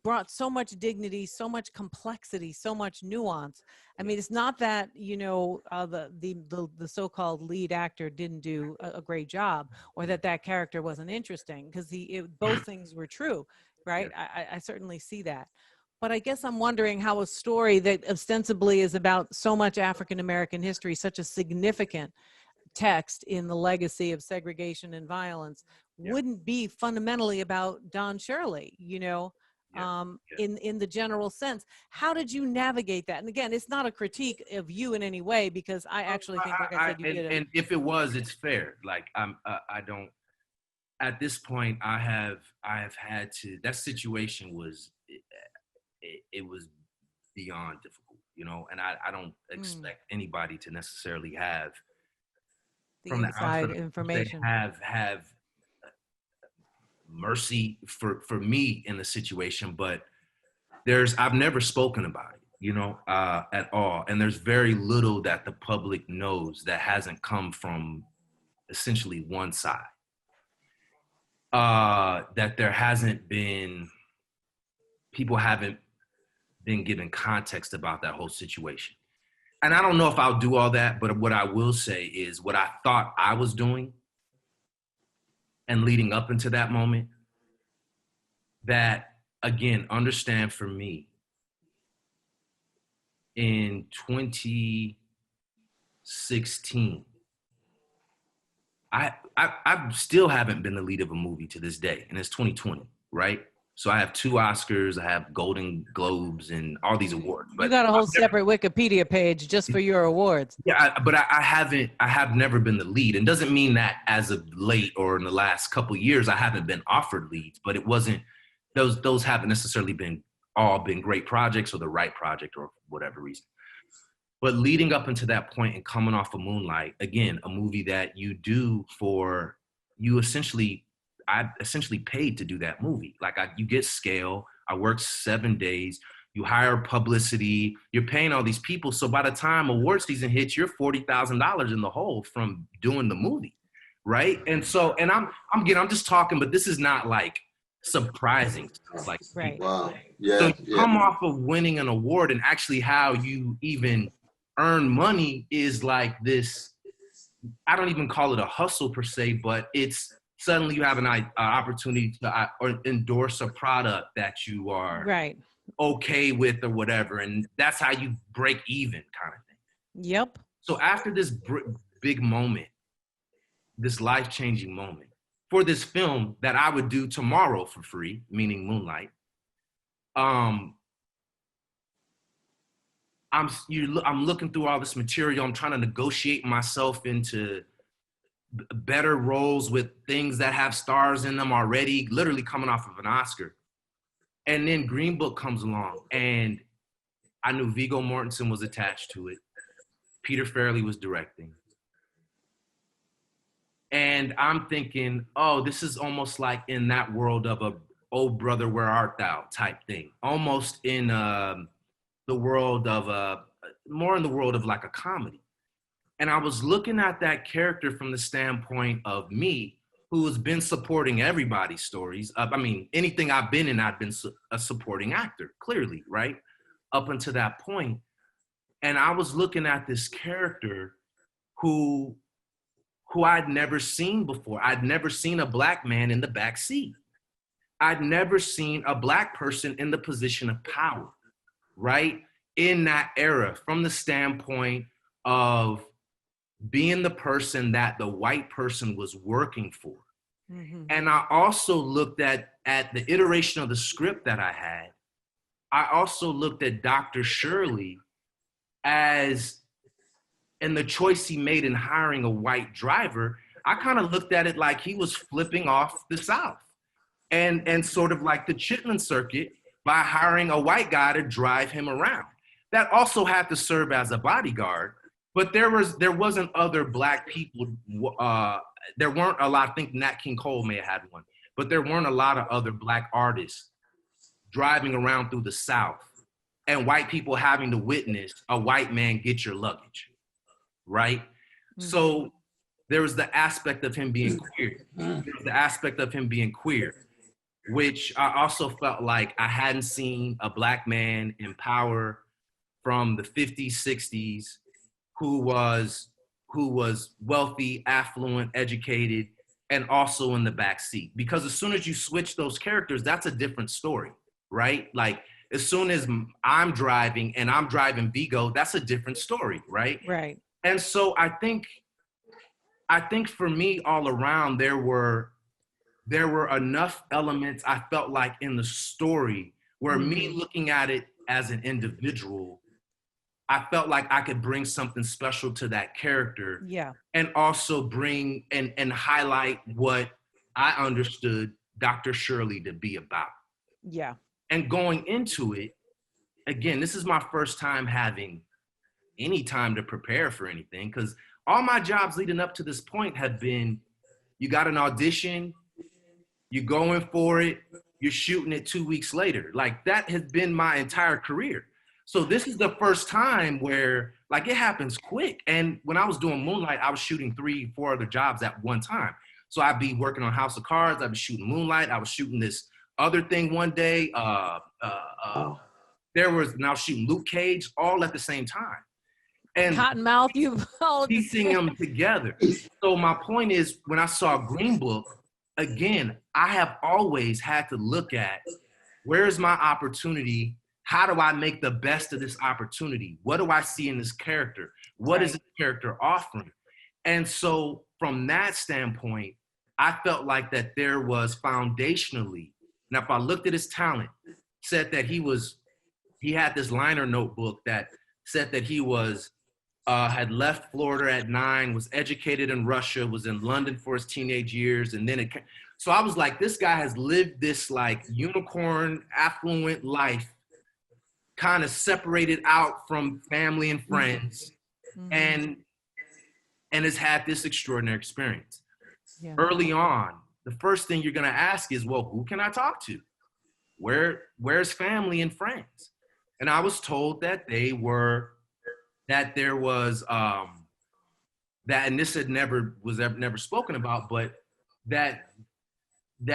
brought so much dignity, so much complexity, so much nuance. I mean, it's not that, the so-called lead actor didn't do a great job, or that character wasn't interesting, because both things were true, right? I certainly see that. But I guess I'm wondering how a story that ostensibly is about so much African-American history, such a significant text in the legacy of segregation and violence, wouldn't be fundamentally about Don Shirley, in the general sense. How did you navigate that? And again, it's not a critique of you in any way, because I actually think, like I said, you did it. And if it was, it's fair. Like I don't. At this point, I have had to. That situation was, it was beyond difficult, and I don't expect anybody to necessarily have the inside information. Have mercy for me in the situation, but I've never spoken about it, at all. And there's very little that the public knows that hasn't come from essentially one side. That there hasn't been, people haven't been given context about that whole situation. And I don't know if I'll do all that, but what I will say is what I thought I was doing and leading up into that moment, that, again, understand for me, in 2016, I still haven't been the lead of a movie to this day, and it's 2020, right? So I have 2 Oscars, I have Golden Globes, and all these awards. But you got a whole separate Wikipedia page just for your awards. Yeah, but I have never been the lead. And doesn't mean that as of late or in the last couple of years, I haven't been offered leads, but it wasn't, those haven't necessarily been great projects or the right project or whatever reason. But leading up into that point and coming off of Moonlight, again, a movie that you do for, I essentially paid to do that movie. Like you get scale, I worked 7 days, you hire publicity, you're paying all these people. So by the time award season hits, you're $40,000 in the hole from doing the movie, right? And so, and I'm just talking, but this is not like surprising. Like, right. Wow. Yeah. So you come off of winning an award, and actually how you even earn money is like this, I don't even call it a hustle per se, but it's suddenly you have an opportunity to or endorse a product that you are Right. okay with or whatever. And that's how you break even kind of thing. Yep. So after this big moment, this life-changing moment for this film that I would do tomorrow for free, meaning Moonlight, I'm looking through all this material. I'm trying to negotiate myself into better roles with things that have stars in them already, literally coming off of an Oscar. And then Green Book comes along, and I knew Viggo Mortensen was attached to it. Peter Farrelly was directing. And I'm thinking, oh, this is almost like in that world of a "Oh Brother, Where Art Thou" type thing. Almost in the world of more in the world of like a comedy. And I was looking at that character from the standpoint of me, who has been supporting everybody's stories. I mean, anything I've been in, I've been a supporting actor, clearly, right? Up until that point. And I was looking at this character who I'd never seen before. I'd never seen a Black man in the back seat. I'd never seen a Black person in the position of power, right? In that era, from the standpoint of being the person that the white person was working for. Mm-hmm. And I also looked at the iteration of the script that I had. I also looked at Dr. Shirley as, and the choice he made in hiring a white driver, I kind of looked at it like he was flipping off the South and sort of like the Chitlin Circuit by hiring a white guy to drive him around. That also had to serve as a bodyguard, but there wasn't other Black people. There weren't a lot. I think Nat King Cole may have had one, but there weren't a lot of other Black artists driving around through the South and white people having to witness a white man get your luggage, right? Mm-hmm. So there was the aspect of him being queer. There was the aspect of him being queer, which I also felt like I hadn't seen a Black man in power from the 50s, 60s, who was wealthy, affluent, educated, and also in the back seat. Because as soon as you switch those characters, that's a different story, right? Like as soon as I'm driving and I'm driving Viggo, that's a different story, right? Right. And so I think for me all around, there were enough elements I felt like in the story where me looking at it as an individual, I felt like I could bring something special to that character. Yeah. And also bring and highlight what I understood Dr. Shirley to be about. Yeah. And going into it, again, this is my first time having any time to prepare for anything, because all my jobs leading up to this point have been, you got an audition, you're going for it, you're shooting it 2 weeks later. Like that has been my entire career. So this is the first time where like it happens quick. And when I was doing Moonlight, I was shooting 3-4 other jobs at one time. So I'd be working on House of Cards, I'd be shooting Moonlight, I was shooting this other thing one day. And I was shooting Luke Cage all at the same time. And Cottonmouth, you all piecing them together. So my point is, when I saw Green Book, again, I have always had to look at where's my opportunity? How do I make the best of this opportunity? What do I see in this character? What is this character offering? And so from that standpoint, I felt like that there was foundationally, now if I looked at his talent, said that he had this liner notebook that said that he had left Florida at 9, was educated in Russia, was in London for his teenage years. And then so I was like, this guy has lived this like unicorn, affluent life, kind of separated out from family and friends, and has had this extraordinary experience. Yeah. Early on, the first thing you're gonna ask is, well, who can I talk to? Where's family and friends? And I was told that there was that, and this was never spoken about, but that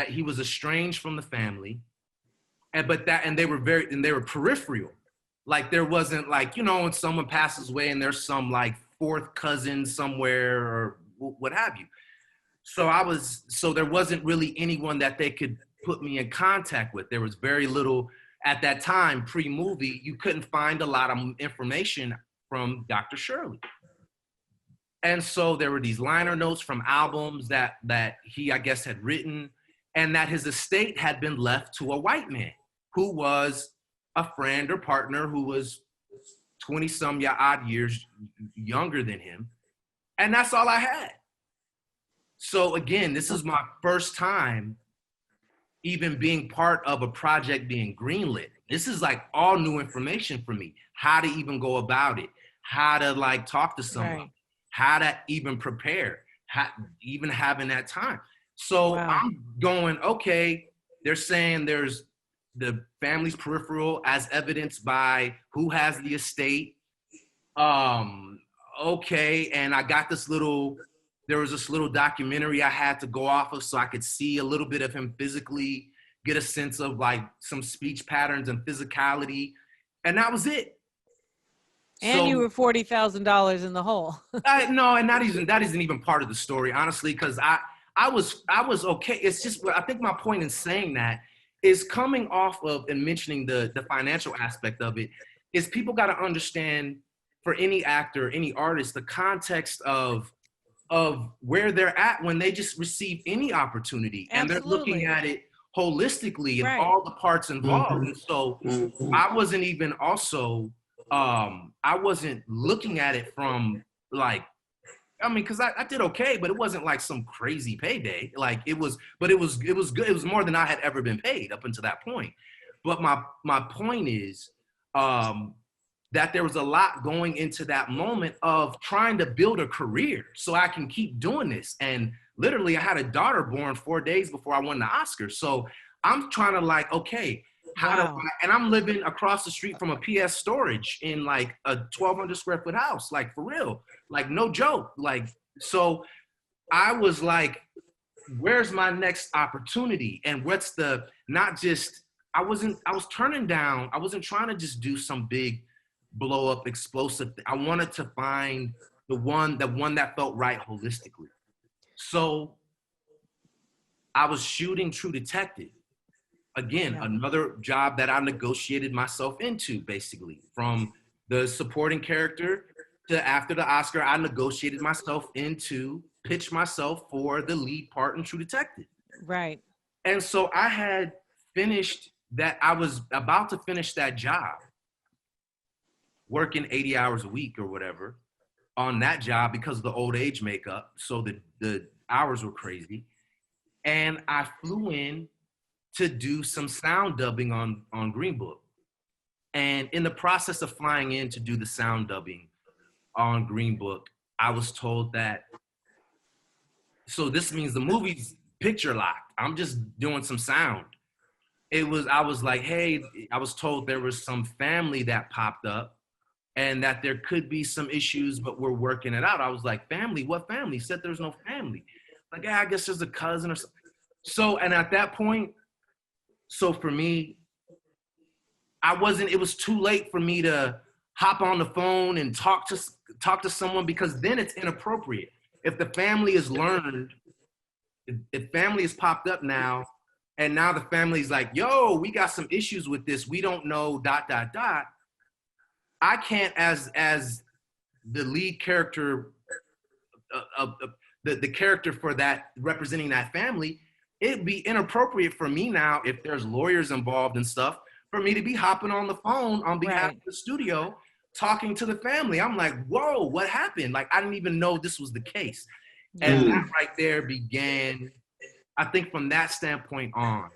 he was estranged from the family, and they were peripheral. Like there wasn't like, when someone passes away and there's some like fourth cousin somewhere or what have you. so there wasn't really anyone that they could put me in contact with. There was very little at that time, pre-movie. You couldn't find a lot of information from Dr. Shirley. And so there were these liner notes from albums that he, I guess, had written, and that his estate had been left to a white man who was a friend or partner who was 20-some odd years younger than him. And that's all I had. So again, this is my first time even being part of a project being greenlit. This is like all new information for me. How to even go about it, how to like talk to someone, Right. how to even prepare, even having that time. So Wow. I'm going, okay, they're saying there's the family's peripheral as evidenced by who has the estate. Okay, and I got there was this little documentary I had to go off of so I could see a little bit of him physically, get a sense of like some speech patterns and physicality. And that was it. And So, you were $40,000 in the hole. no, and that isn't even part of the story, honestly, because I was okay. It's just, I think my point in saying that is coming off of and mentioning the financial aspect of it is people got to understand, for any actor, any artist, the context of where they're at when they just receive any opportunity. And they're looking Absolutely. at it holistically and Right. all the parts involved. And so I wasn't even also, I wasn't looking at it from like, I mean, cause I did okay, but it wasn't like some crazy payday. Like it was good. It was more than I had ever been paid up until that point. But my point is, that there was a lot going into that moment of trying to build a career so I can keep doing this. And literally I had a daughter born 4 days before I won the Oscar. So I'm trying to like, okay, Wow. and I'm living across the street from a PS storage in like a 1,200 square foot house, like for real, like no joke. Like, so I was like, where's my next opportunity? And what's I was turning down, I wasn't trying to just do some big blow up explosive. I wanted to find the one that felt right holistically. So I was shooting True Detective. Again, Yeah. another job that I negotiated myself into, basically. From the supporting character to after the Oscar, I negotiated myself into, pitched myself for the lead part in True Detective. Right. And so I had finished that, I was about to finish that job, working 80 hours a week or whatever on that job because of the old age makeup. So the hours were crazy. And I flew in to do some sound dubbing on Green Book. And in the process of flying in to do the sound dubbing on Green Book, I was told that, so this means the movie's picture locked. I'm just doing some sound. I was like, hey, I was told there was some family that popped up and that there could be some issues, but we're working it out. I was like, family? What family? He said there's no family. Like, yeah, I guess there's a cousin or something. So, and at that point, so for me, it was too late for me to hop on the phone and talk to someone, because then it's inappropriate. If the family is learned, if family has popped up now, and now the family's like, yo, we got some issues with this, we don't know, ... I can't, as the lead character, the character for that, representing that family, it'd be inappropriate for me now, if there's lawyers involved and stuff, for me to be hopping on the phone on behalf of the studio, talking to the family. I'm like, whoa, what happened? Like, I didn't even know this was the case. Yeah. And that right there began, I think from that standpoint on,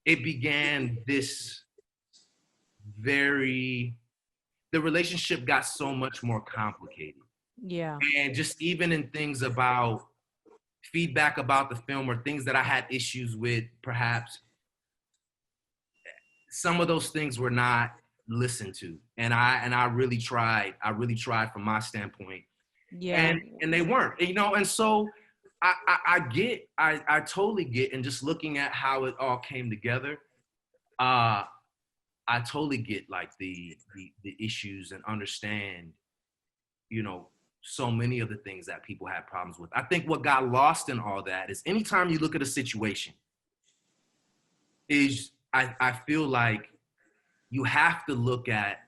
it began this the relationship got so much more complicated. Yeah. And just even in things about feedback about the film, or things that I had issues with, perhaps, some of those things were not listened to. And I really tried from my standpoint. Yeah. And they weren't, and so I totally get, and just looking at how it all came together, I totally get like the issues, and understand, so many of the things that people had problems with. I think what got lost in all that is anytime you look at a situation, I feel like you have to look at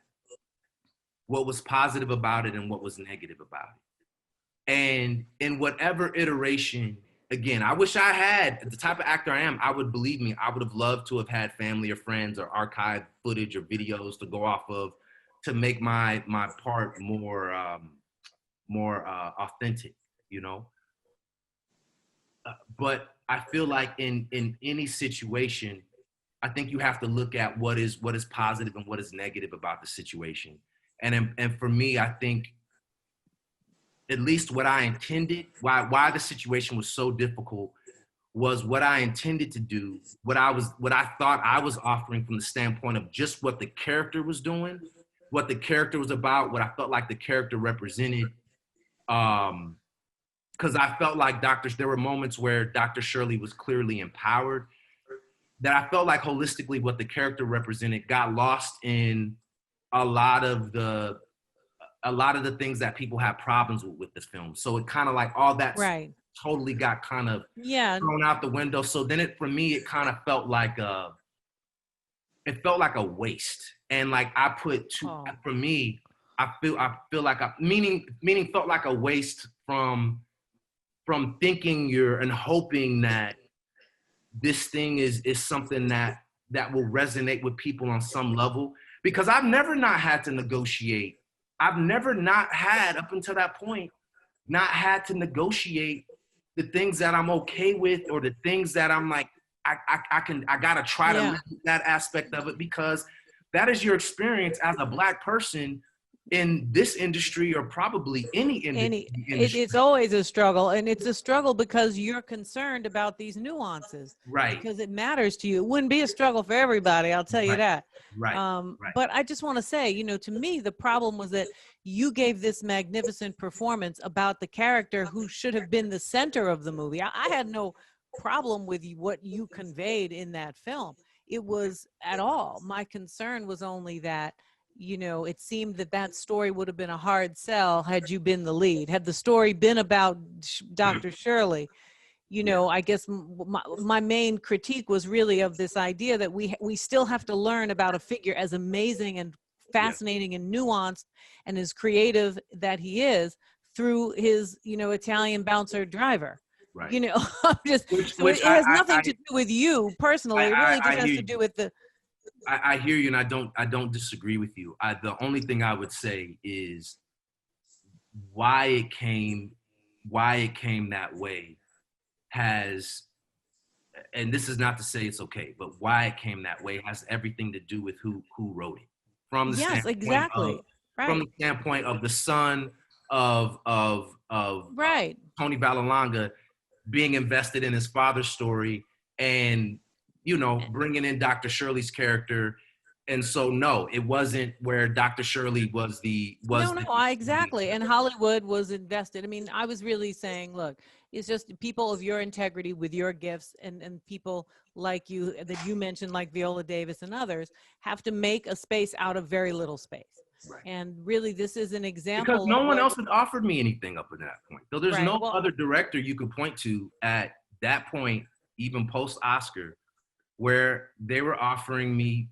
what was positive about it and what was negative about it. And in whatever iteration, again, I wish I had, the type of actor I am, I would, believe me, I would have loved to have had family or friends or archived footage or videos to go off of to make my part more authentic, you know? But I feel like in any situation, I think you have to look at what is positive and what is negative about the situation. And for me, I think at least what I intended, why the situation was so difficult, was what I intended to do, what I thought I was offering from the standpoint of just what the character was doing, what the character was about, what I felt like the character represented. Because I felt like there were moments where Dr. Shirley was clearly empowered, that I felt like holistically what the character represented got lost in a lot of the things that people have problems with this film. So it kind of like all that totally got kind of thrown out the window. So then for me, it kind of felt like a waste. And like I put for me, I feel like meaning felt like a waste from thinking and hoping that this thing is something that will resonate with people on some level. Because I've never not had to negotiate. I've never not had, up until that point, not had to negotiate the things that I'm okay with or the things that I'm like, I gotta try to live that aspect of it, because that is your experience as a Black person in this industry, or probably any industry. It's always a struggle, and it's a struggle because you're concerned about these nuances, right? Because it matters to you. It wouldn't be a struggle for everybody, I'll tell you that. Right. But I just want to say, to me, the problem was that you gave this magnificent performance about the character who should have been the center of the movie. I had no problem with what you conveyed in that film. It was at all. My concern was only that, it seemed that story would have been a hard sell had you been the lead. Had the story been about Dr. Shirley, I guess my main critique was really of this idea that we still have to learn about a figure as amazing and fascinating and nuanced and as creative that he is through his, Italian bouncer driver. Right. It has nothing to do with you personally. It really just has to do with the. I hear you, and I don't disagree with you. The only thing I would say is why it came that way has, and this is not to say it's okay, but why it came that way has everything to do with who wrote it. From the from the standpoint of the son of Tony Vallelonga being invested in his father's story, and bringing in Dr. Shirley's character. And so, no, it wasn't where Dr. Shirley was exactly. And Hollywood was invested. I mean, I was really saying, look, it's just people of your integrity with your gifts and people like you that you mentioned, like Viola Davis and others, have to make a space out of very little space. Right. And really, this is an example. Because no one else had offered me anything up to that point. So there's no other director you could point to at that point, even post-Oscar, where they were offering me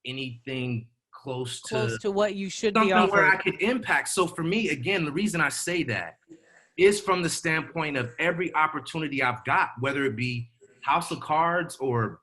anything close to what you should be offered, where I could impact. So for me, again, the reason I say that is from the standpoint of every opportunity I've got, whether it be House of Cards or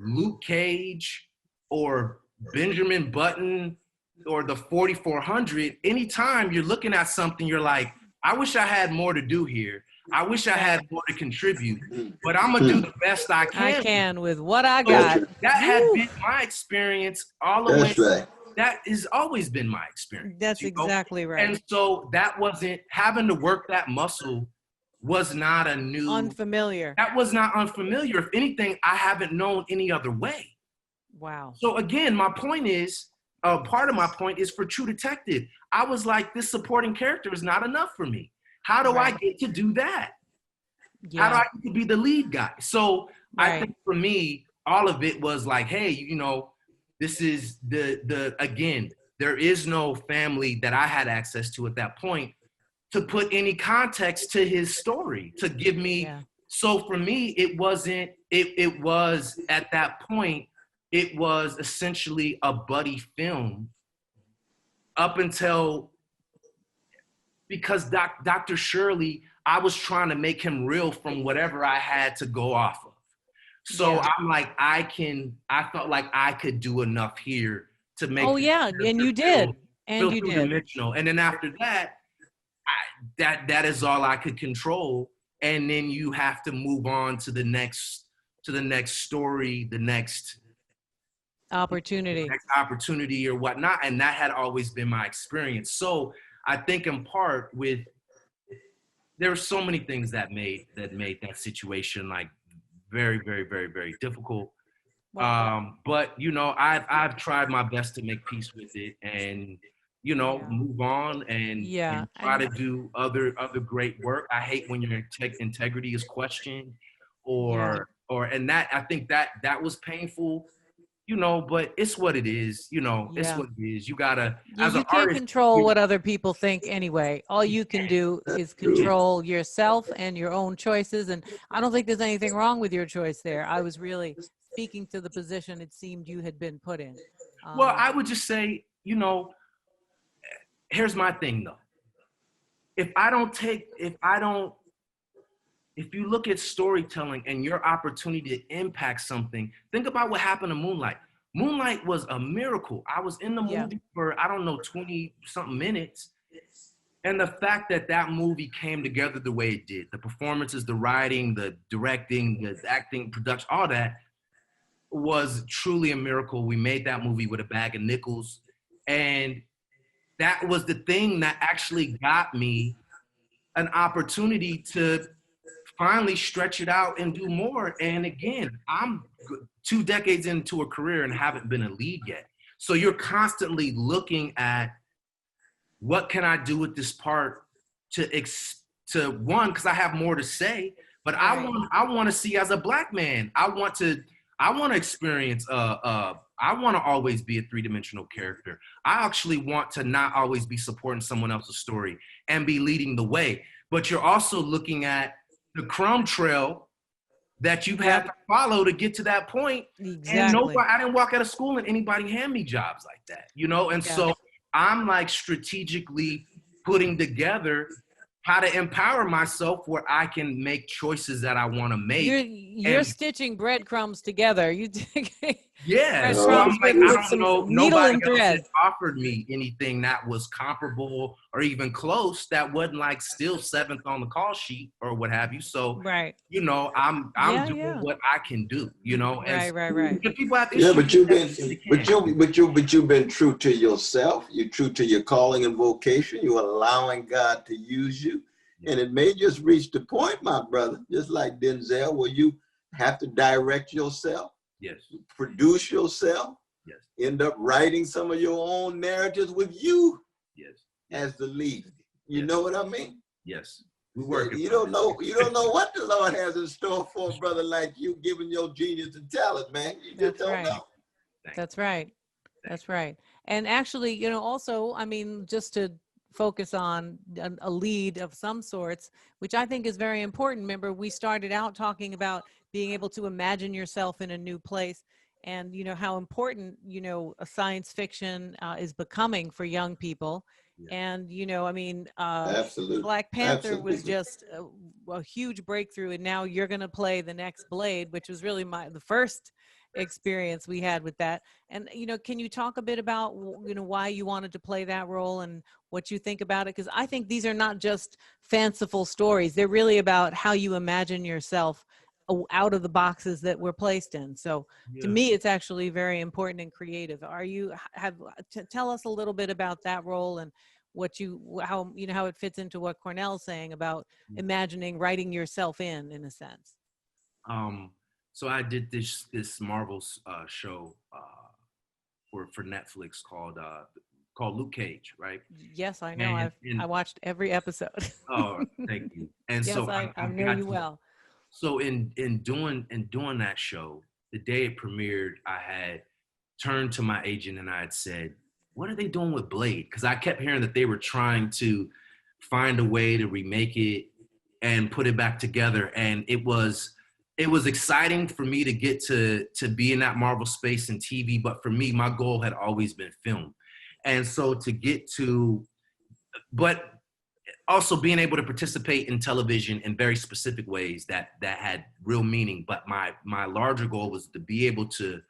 Luke Cage or Benjamin Button or the 4400, anytime you're looking at something, you're like, I wish I had more to do here. I wish I had more to contribute, but I'm gonna do the best I can. I can with what I got. That had been my experience all the way. Right. That has always been my experience. That's exactly right. And so that wasn't, having to work that muscle was not unfamiliar. That was not unfamiliar. If anything, I haven't known any other way. Wow. So again, my point is, part of my point is for True Detective. I was like, this supporting character is not enough for me. How do I get to do that? How do I get to be the lead guy? So I think for me, all of it was like, hey, this is again, there is no family that I had access to at that point to put any context to his story, to give me. Yeah. So for me, it wasn't, it was at that point, it was essentially a buddy film up until, because Dr. Shirley, I was trying to make him real from whatever I had to go off of. So Yeah. I'm like, I felt like I could do enough here to make. Oh yeah, and you did. And you did. Two-dimensional. And then after that, that is all I could control. And then you have to move on to the next story, the next Opportunity. or whatnot. And that had always been my experience. So I think in part there were so many things that made that situation like very, very, very, very difficult. Wow. But you know, I've tried my best to make peace with it and, you know, move on and try to do other great work. I hate when your integrity is questioned and that, I think that was painful, you know, but it's what it is, you know, it's what it is. You gotta, as an you can't artist, control what other people think anyway. All you can do is control yourself and your own choices. And I don't think there's anything wrong with your choice there. I was really speaking to the position it seemed you had been put in. Well, I would just say, you know, here's my thing though. If you look at storytelling and your opportunity to impact something, think about what happened to Moonlight. Moonlight was a miracle. I was in the movie for, 20 something minutes. And the fact that movie came together the way it did, the performances, the writing, the directing, the acting, production, all that was truly a miracle. We made that movie with a bag of nickels. And that was the thing that actually got me an opportunity to finally stretch it out and do more. And again, I'm 2 decades into a career and haven't been a lead yet. So you're constantly looking at what can I do with this part to one, because I have more to say, but I want to see as a Black man, I want to experience, I want to always be a 3-dimensional character. I actually want to not always be supporting someone else's story and be leading the way. But you're also looking at the crumb trail that you've had to follow to get to that point. Exactly. And I didn't walk out of school and anybody hand me jobs like that, you know? And so I'm like strategically putting together how to empower myself where I can make choices that I want to make. You're stitching breadcrumbs together. Yeah, so I'm like, I don't know, nobody else has offered me anything that was comparable or even close that wasn't like still 7th on the call sheet or what have you. So, you know, I'm doing what I can do, you know. Right. People have but you've been true to yourself. You're true to your calling and vocation. You're allowing God to use you. And it may just reach the point, my brother, just like Denzel, where you have to direct yourself. Yes. Produce yourself. Yes. End up writing some of your own narratives with you. Yes. As the lead. You know what I mean? Yes. We work. You don't know what the Lord has in store for a brother like you, given your genius and talent, man. You just don't know. That's right. That's right. And actually, you know, also, I mean, just to focus on a lead of some sorts, which I think is very important. Remember, we started out talking about being able to imagine yourself in a new place, and you know how important, you know, a science fiction is becoming for young people. And you know, I mean, absolutely, Black Panther was just a huge breakthrough, and now you're going to play the next Blade, which was really the first experience we had with that. And you know, can you talk a bit about, you know, why you wanted to play that role and what you think about it? Because I think these are not just fanciful stories, they're really about how you imagine yourself out of the boxes that we're placed in. So to me, it's actually very important and creative. Tell us a little bit about that role and how it fits into what Cornel's saying about imagining, writing yourself in a sense. So I did this Marvel show for Netflix called Luke Cage, right? Yes, I know. I watched every episode. Oh, thank you. And yes, so I know you well. So in doing that show, the day it premiered, I had turned to my agent and I had said, "What are they doing with Blade?" Because I kept hearing that they were trying to find a way to remake it and put it back together. And it was exciting for me to get to be in that Marvel space and TV. But for me, my goal had always been film. And so to get to, but also being able to participate in television in very specific ways that had real meaning. But my larger goal was to be able to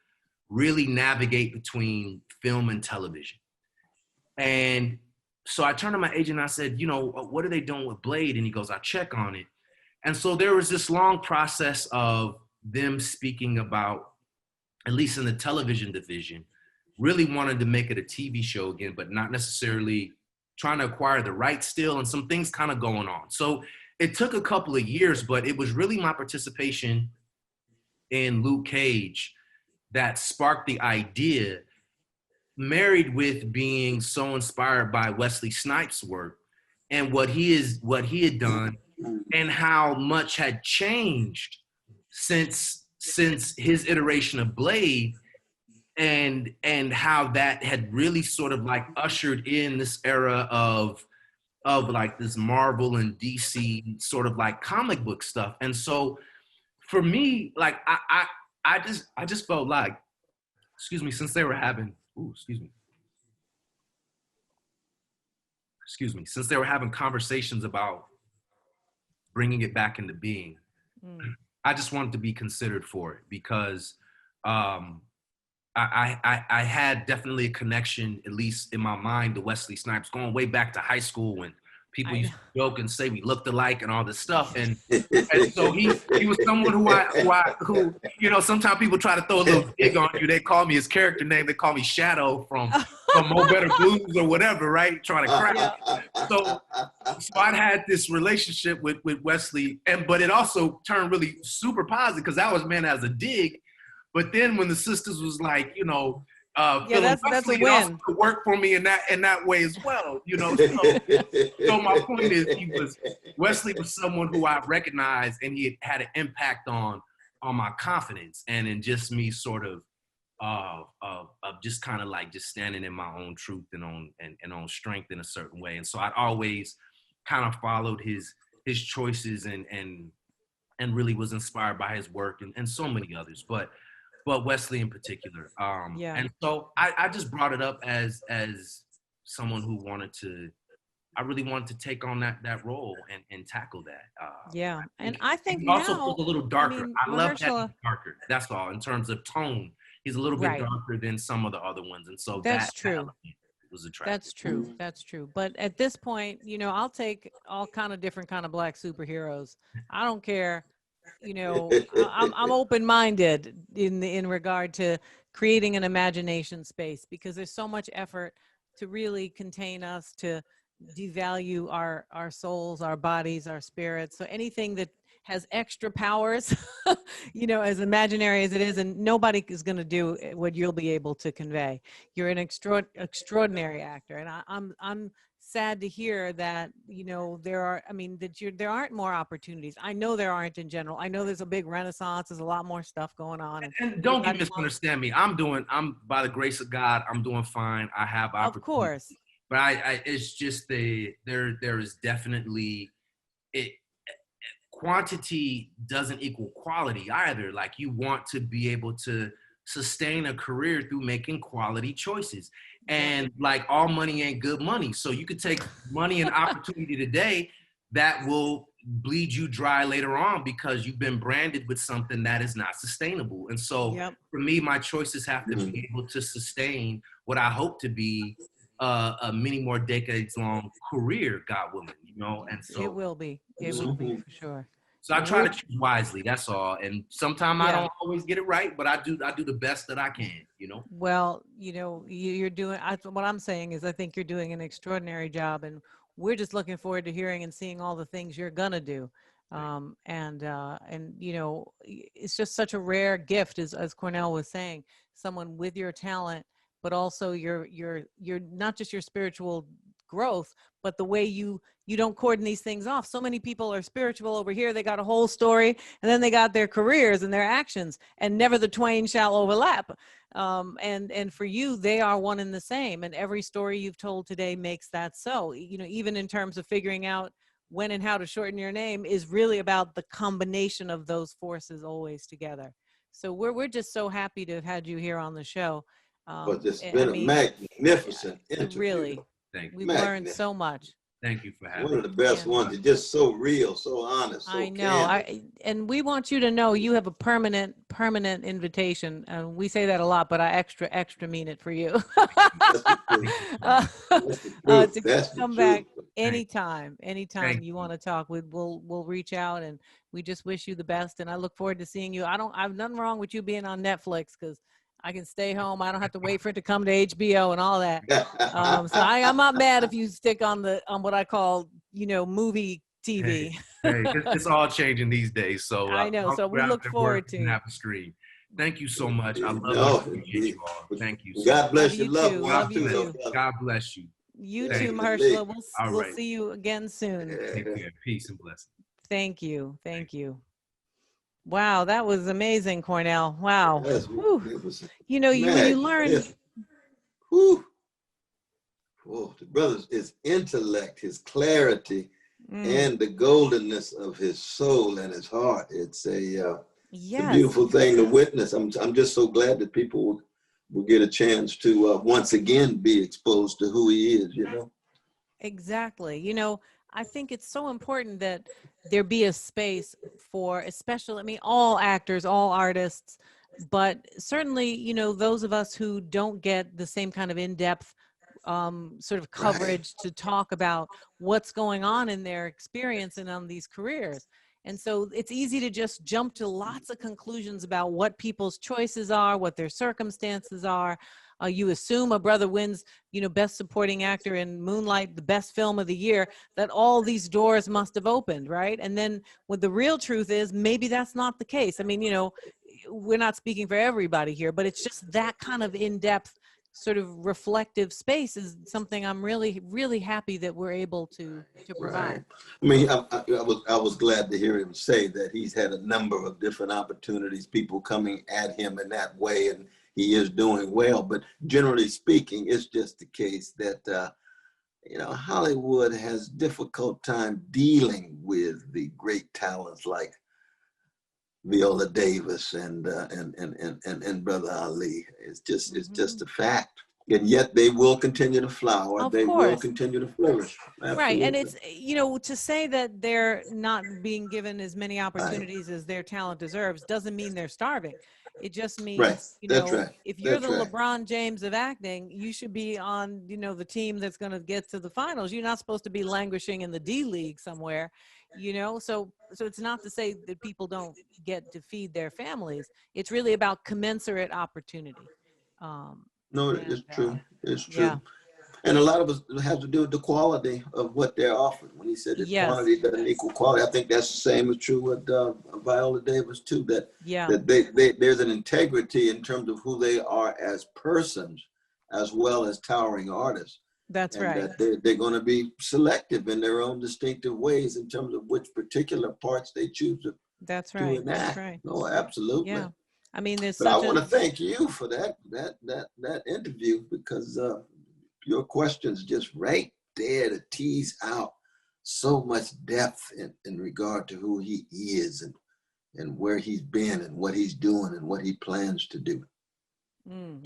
really navigate between film and television. And so I turned to my agent and I said, you know, what are they doing with Blade? And he goes, I check on it. And so there was this long process of them speaking about, at least in the television division, really wanted to make it a TV show again, but not necessarily trying to acquire the rights still, and some things kind of going on. So it took a couple of years, but it was really my participation in Luke Cage that sparked the idea, married with being so inspired by Wesley Snipes' work and what he had done and how much had changed since his iteration of Blade, and how that had really sort of like ushered in this era of like this Marvel and DC sort of like comic book stuff. And so for me, like I just felt like, since they were having since they were having conversations about bringing it back into being, I just wanted to be considered for it, because I had definitely a connection, at least in my mind, to Wesley Snipes, going way back to high school when people used to joke and say we looked alike and all this stuff. And so he was someone who, you know, sometimes people try to throw a little dig on you. They call me his character name. They call me Shadow from Mo Better Blues or whatever, right? Trying to crack. So I'd had this relationship with Wesley, but it also turned really super positive, because that was meant as a dig. But then when the sisters was like, you know, that's a win. To work for me in that way as well, you know. So my point is, Wesley was someone who I recognized, and he had an impact on my confidence and in just me sort of just kind of like just standing in my own truth and on strength in a certain way. And so I'd always kind of followed his choices and really was inspired by his work and so many others, but Wesley in particular. And so I just brought it up as someone who I really wanted to take on that role and tackle that. And I think he now, also feels a little darker. I love that he's Mahershala, darker. That's all. In terms of tone, he's a little bit darker than some of the other ones. And so that's true. Was attractive. That's true. But at this point, you know, I'll take all kind of different kind of Black superheroes. I don't care. You know, I'm open-minded in regard to creating an imagination space, because there's so much effort to really contain us, to devalue our souls, our bodies, our spirits. So anything that has extra powers, you know, as imaginary as it is, and nobody is going to do what you'll be able to convey. You're an extraordinary actor, and I'm sad to hear that, you know, there aren't more opportunities. I know there aren't in general. I know there's a big renaissance. There's a lot more stuff going on. And don't misunderstand me. I'm by the grace of God, I'm doing fine. I have opportunities. Of course. But it's just there is definitely quantity doesn't equal quality either. Like, you want to be able to sustain a career through making quality choices. And like, all money ain't good money. So you could take money and opportunity today that will bleed you dry later on, because you've been branded with something that is not sustainable. And so for me, my choices have to be able to sustain what I hope to be a many more decades long career, God willing, you know. And so it will be for sure. So I try to choose wisely. That's all. And sometimes I don't always get it right, but I do the best that I can, you know. Well, you know, you're doing. What I'm saying is, I think you're doing an extraordinary job, and we're just looking forward to hearing and seeing all the things you're gonna do. And you know, it's just such a rare gift, as Cornel was saying, someone with your talent, but also your not just your spiritual growth, but the way you don't cordon these things off. So many people are spiritual over here. They got a whole story, and then they got their careers and their actions, and never the twain shall overlap. And for you, they are one and the same. And every story you've told today makes that so. You know, even in terms of figuring out when and how to shorten your name is really about the combination of those forces always together. So we're just so happy to have had you here on the show. But it's been a magnificent interview. Really, Thank you. we've learned so much. Thank you for having One of the best ones. It's just so real, so honest. So I know. candid. And we want you to know you have a permanent invitation. We say that a lot, but I extra mean it for you. To come back anytime you want to talk. We'll reach out, and we just wish you the best. And I look forward to seeing you. I've nothing wrong with you being on Netflix, because I can stay home. I don't have to wait for it to come to HBO and all that. So I'm not mad if you stick on what I call, movie TV. Hey, it's all changing these days. So I know. So we look forward to have a stream. Thank you so much. I love you all. Thank you. God bless you. Love you too. God bless you. You Thank too, you. Mahershala. We'll right. see you again soon. Take care. Peace and blessings. Thank you. Wow, that was amazing, Cornel. Wow. Yes, You learn. Yes. Whew. Oh, the brother's his intellect, his clarity, and the goldenness of his soul and his heart. It's a beautiful thing to witness. I'm just so glad that people will get a chance to once again be exposed to who he is. Exactly. I think it's so important that there be a space for, especially, all actors, all artists, but certainly, those of us who don't get the same kind of in-depth sort of coverage to talk about what's going on in their experience and on these careers. And so it's easy to just jump to lots of conclusions about what people's choices are, what their circumstances are. You assume a brother wins, best supporting actor in Moonlight, the best film of the year, that all these doors must have opened, right? And then what the real truth is, maybe that's not the case. We're not speaking for everybody here, but it's just that kind of in-depth sort of reflective space is something I'm really, really happy that we're able to provide. I was glad to hear him say that he's had a number of different opportunities, people coming at him in that way, and he is doing well. But generally speaking, it's just the case that, Hollywood has difficult time dealing with the great talents like Viola Davis and Brother Ali. It's just a fact. And yet they will continue to flower. Of they course. will continue to flourish. Absolutely. Right. And it's, to say that they're not being given as many opportunities as their talent deserves doesn't mean they're starving. It just means, if you're the LeBron James of acting, you should be on, the team that's going to get to the finals. You're not supposed to be languishing in the D League somewhere, So it's not to say that people don't get to feed their families. It's really about commensurate opportunity. It's true. It's true. Yeah. And a lot of us have to do with the quality of what they're offered. When he said that quantity doesn't equal quality, I think that's the same is true with Viola Davis too. That there's an integrity in terms of who they are as persons, as well as towering artists. That's right. That they're going to be selective in their own distinctive ways in terms of which particular parts they choose to. That's right. enact. That's right. No, absolutely. Yeah. There's But I want to thank you for that interview, because your questions just right there to tease out so much depth in regard to who he is and where he's been and what he's doing and what he plans to do.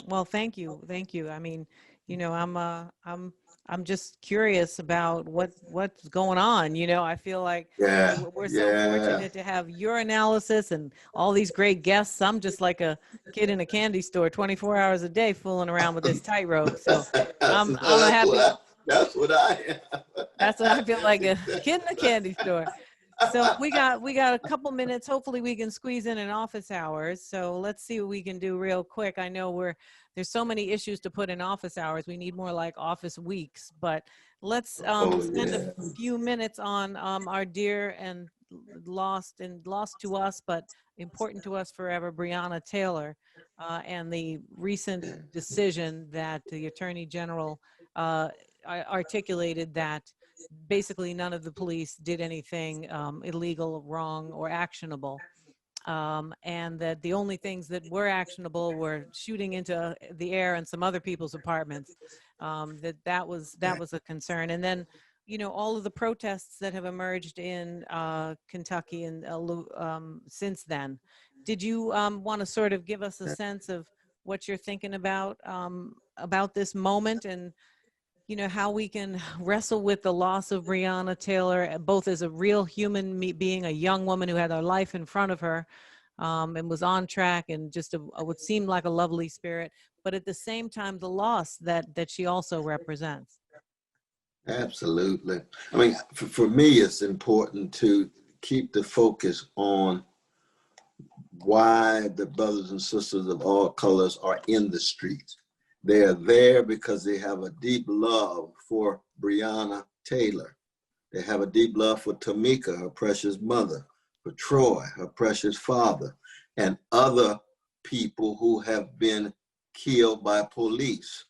Well, thank you. I'm just curious about what's going on. I feel like we're so fortunate to have your analysis and all these great guests. I'm just like a kid in a candy store 24 hours a day fooling around with this tightrope. So I'm happy. That's what I am. That's what I feel like, a kid in a candy store. So we got a couple minutes. Hopefully we can squeeze in an office hours. So let's see what we can do real quick. I know there's so many issues to put in office hours. We need more like office weeks, but let's spend a few minutes on our dear and lost to us, but important to us forever, Breonna Taylor, and the recent decision that the Attorney General articulated that basically none of the police did anything illegal, wrong, or actionable. And that the only things that were actionable were shooting into the air and some other people's apartments. That was a concern. And then, all of the protests that have emerged in Kentucky and since then. Did you want to sort of give us a sense of what you're thinking about this moment, and how we can wrestle with the loss of Breonna Taylor, both as a real human being, a young woman who had her life in front of her, and was on track and just what seemed like a lovely spirit, but at the same time, the loss that she also represents? Absolutely. I mean, for me, it's important to keep the focus on why the brothers and sisters of all colors are in the streets. They are there because they have a deep love for Breonna Taylor. They have a deep love for Tamika, her precious mother, for Troy, her precious father, and other people who have been killed by police,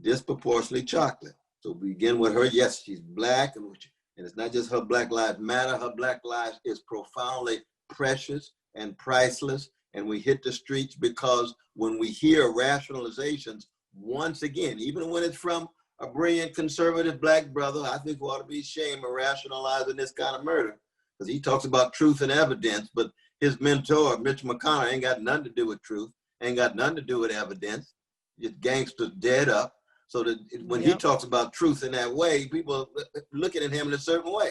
disproportionately chocolate. So we begin with her. Yes, she's Black, and it's not just her Black Lives Matter. Her Black lives is profoundly precious and priceless. And we hit the streets because when we hear rationalizations, once again, even when it's from a brilliant conservative Black brother, I think we ought to be ashamed of rationalizing this kind of murder, because he talks about truth and evidence, but his mentor, Mitch McConnell, ain't got nothing to do with truth, ain't got nothing to do with evidence. Just gangsters dead up. So that when he talks about truth in that way, people are looking at him in a certain way.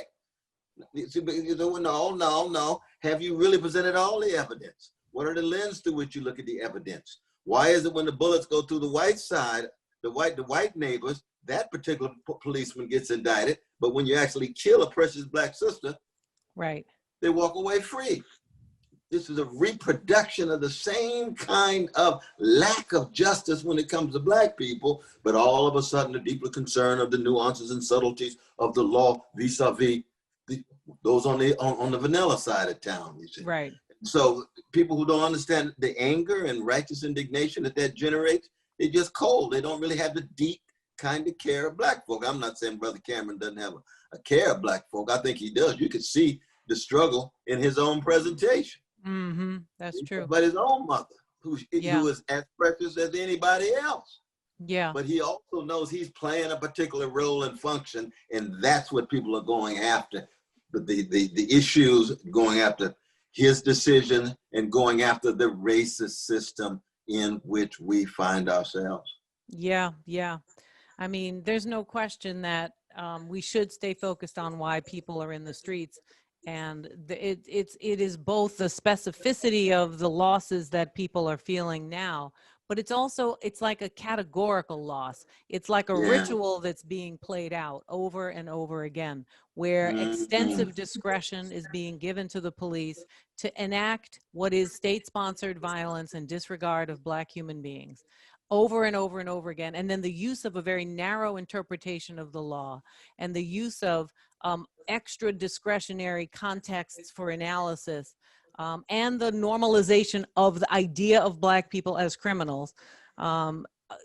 No. Have you really presented all the evidence? What are the lenses through which you look at the evidence? Why is it when the bullets go through the white side, the white neighbors, that particular policeman gets indicted, but when you actually kill a precious Black sister, right, they walk away free? This is a reproduction of the same kind of lack of justice when it comes to Black people, but all of a sudden the deeper concern of the nuances and subtleties of the law vis-a-vis those on the vanilla side of town, you see. Right. So people who don't understand the anger and righteous indignation that generates, they're just cold. They don't really have the deep kind of care of Black folk. I'm not saying Brother Cameron doesn't have a care of Black folk. I think he does. You could see the struggle in his own presentation. Mm-hmm. That's true. But his own mother, who is as precious as anybody else. Yeah. But he also knows he's playing a particular role and function, and that's what people are going after. But the issues going after his decision and going after the racist system in which we find ourselves. Yeah. I mean, there's no question that we should stay focused on why people are in the streets. And it is both the specificity of the losses that people are feeling now, but it's like a categorical loss. It's like a ritual that's being played out over and over again, where extensive discretion is being given to the police to enact what is state-sponsored violence and disregard of Black human beings over and over and over again. And then the use of a very narrow interpretation of the law and the use of extra discretionary contexts for analysis, and the normalization of the idea of Black people as criminals,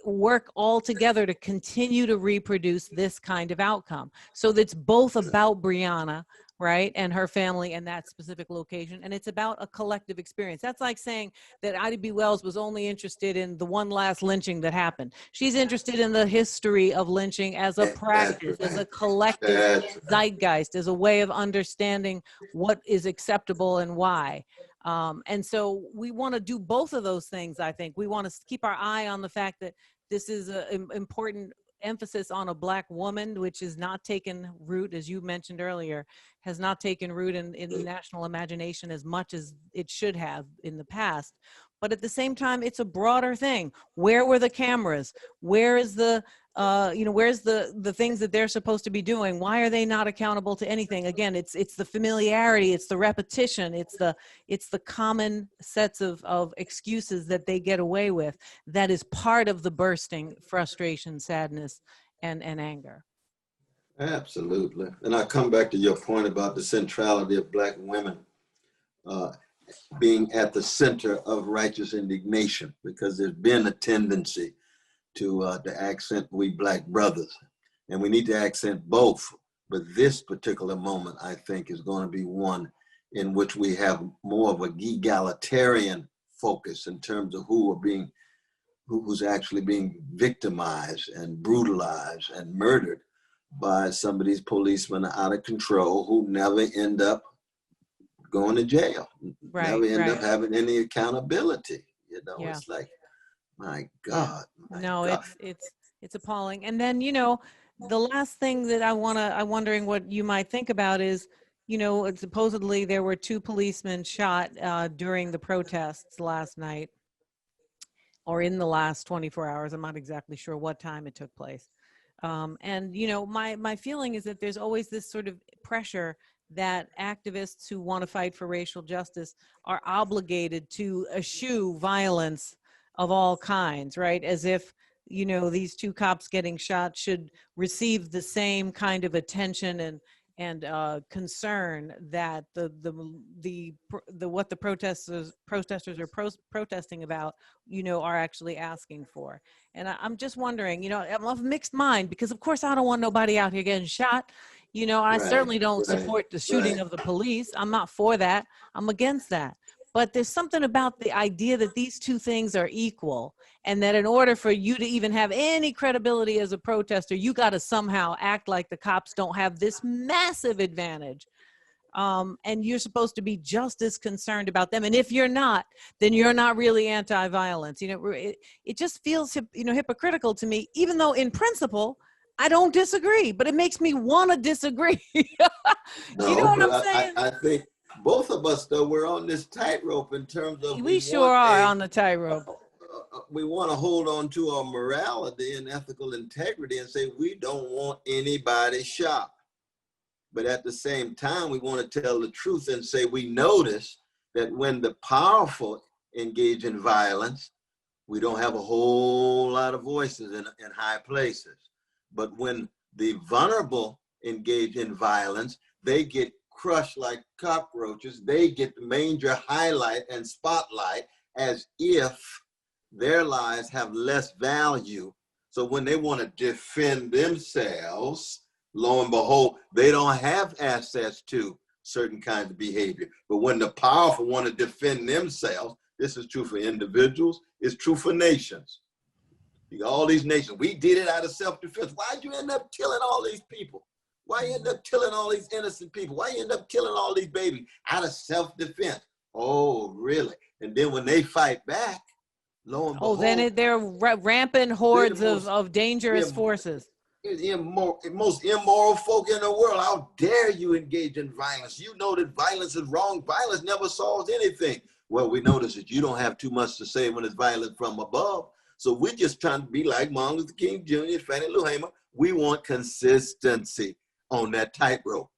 work all together to continue to reproduce this kind of outcome. So that's both about Breonna, right, and her family and that specific location, and it's about a collective experience. That's like saying that Ida B. Wells was only interested in the one last lynching that happened. She's interested in the history of lynching as a practice, as a collective zeitgeist, as a way of understanding what is acceptable and why. And so we want to do both of those things, I think. We want to keep our eye on the fact that this is an important emphasis on a Black woman, which is not taken root, as you mentioned earlier, has not taken root in the national imagination as much as it should have in the past. But at the same time, it's a broader thing. Where were the cameras? Where is where's the things that they're supposed to be doing? Why are they not accountable to anything? Again, it's the familiarity, it's the repetition, it's the common sets of excuses that they get away with that is part of the bursting frustration, sadness, and anger. Absolutely. And I come back to your point about the centrality of Black women being at the center of righteous indignation, because there's been a tendency to accent we Black brothers. And we need to accent both. But this particular moment, I think, is going to be one in which we have more of an egalitarian focus in terms of who's actually being victimized and brutalized and murdered by some of these policemen out of control who never end up going to jail, never end up having any accountability. You know, Yeah. it's like, my God. Yeah. My No, God. it's appalling. And then, the last thing that I'm wondering what you might think about is, supposedly there were 2 policemen shot during the protests last night, or in the last 24 hours. I'm not exactly sure what time it took place. And my feeling is that there's always this sort of pressure that activists who want to fight for racial justice are obligated to eschew violence of all kinds, right? As if, these 2 cops getting shot should receive the same kind of attention and concern that what the protesters are protesting about, are actually asking for. And I'm just wondering, I'm of mixed mind, because of course I don't want nobody out here getting shot. I certainly don't support the shooting of the police. I'm not for that. I'm against that. But there's something about the idea that these 2 things are equal, and that in order for you to even have any credibility as a protester, you got to somehow act like the cops don't have this massive advantage. And you're supposed to be just as concerned about them. And if you're not, then you're not really anti-violence. It just feels, hypocritical to me, even though in principle, I don't disagree, but it makes me want to disagree. No, You know what but I'm saying? I think both of us, though, we're on this tightrope in terms of We sure are on the tightrope. We want to hold on to our morality and ethical integrity and say we don't want anybody shot. But at the same time, we want to tell the truth and say we notice that when the powerful engage in violence, we don't have a whole lot of voices in high places. But when the vulnerable engage in violence, they get crushed like cockroaches. They get the major highlight and spotlight as if their lives have less value. So when they want to defend themselves, lo and behold, they don't have access to certain kinds of behavior. But when the powerful want to defend themselves, this is true for individuals, it's true for nations. All these nations, we did it out of self-defense. Why'd you end up killing all these people? Why you end up killing all these innocent people? Why you end up killing all these babies out of self-defense? Oh, really? And then when they fight back, lo and behold, then they're rampant hordes of dangerous forces. The most immoral folk in the world. How dare you engage in violence? You know that violence is wrong. Violence never solves anything. Well, we notice that you don't have too much to say when it's violence from above. So we're just trying to be like Martin Luther King Jr., Fannie Lou Hamer. We want consistency on that tightrope.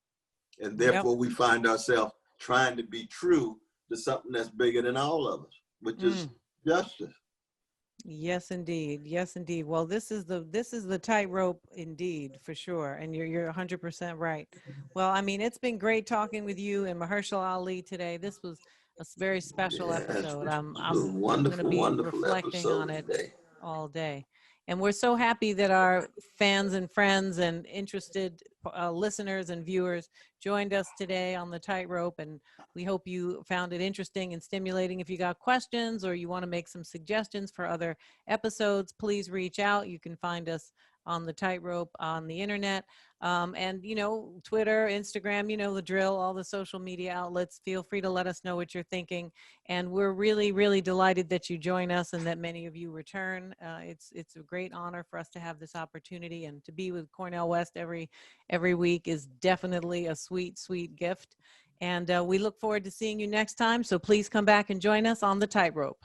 And therefore we find ourselves trying to be true to something that's bigger than all of us, which is justice. Yes, indeed. Yes, indeed. Well, this is the tightrope indeed, for sure. And you're 100% right. Well, I mean, it's been great talking with you and Mahershala Ali today. This was a very special episode. I'm going to be reflecting on it today. All day. And we're so happy that our fans and friends and interested listeners and viewers joined us today on the tightrope. And we hope you found it interesting and stimulating. If you got questions or you want to make some suggestions for other episodes, please reach out. You can find us on the tightrope on the internet. And, Twitter, Instagram, the drill, all the social media outlets. Feel free to let us know what you're thinking. And we're really, really delighted that you join us and that many of you return. It's a great honor for us to have this opportunity, and to be with Cornel West every week is definitely a sweet, sweet gift. And we look forward to seeing you next time. So please come back and join us on the tightrope.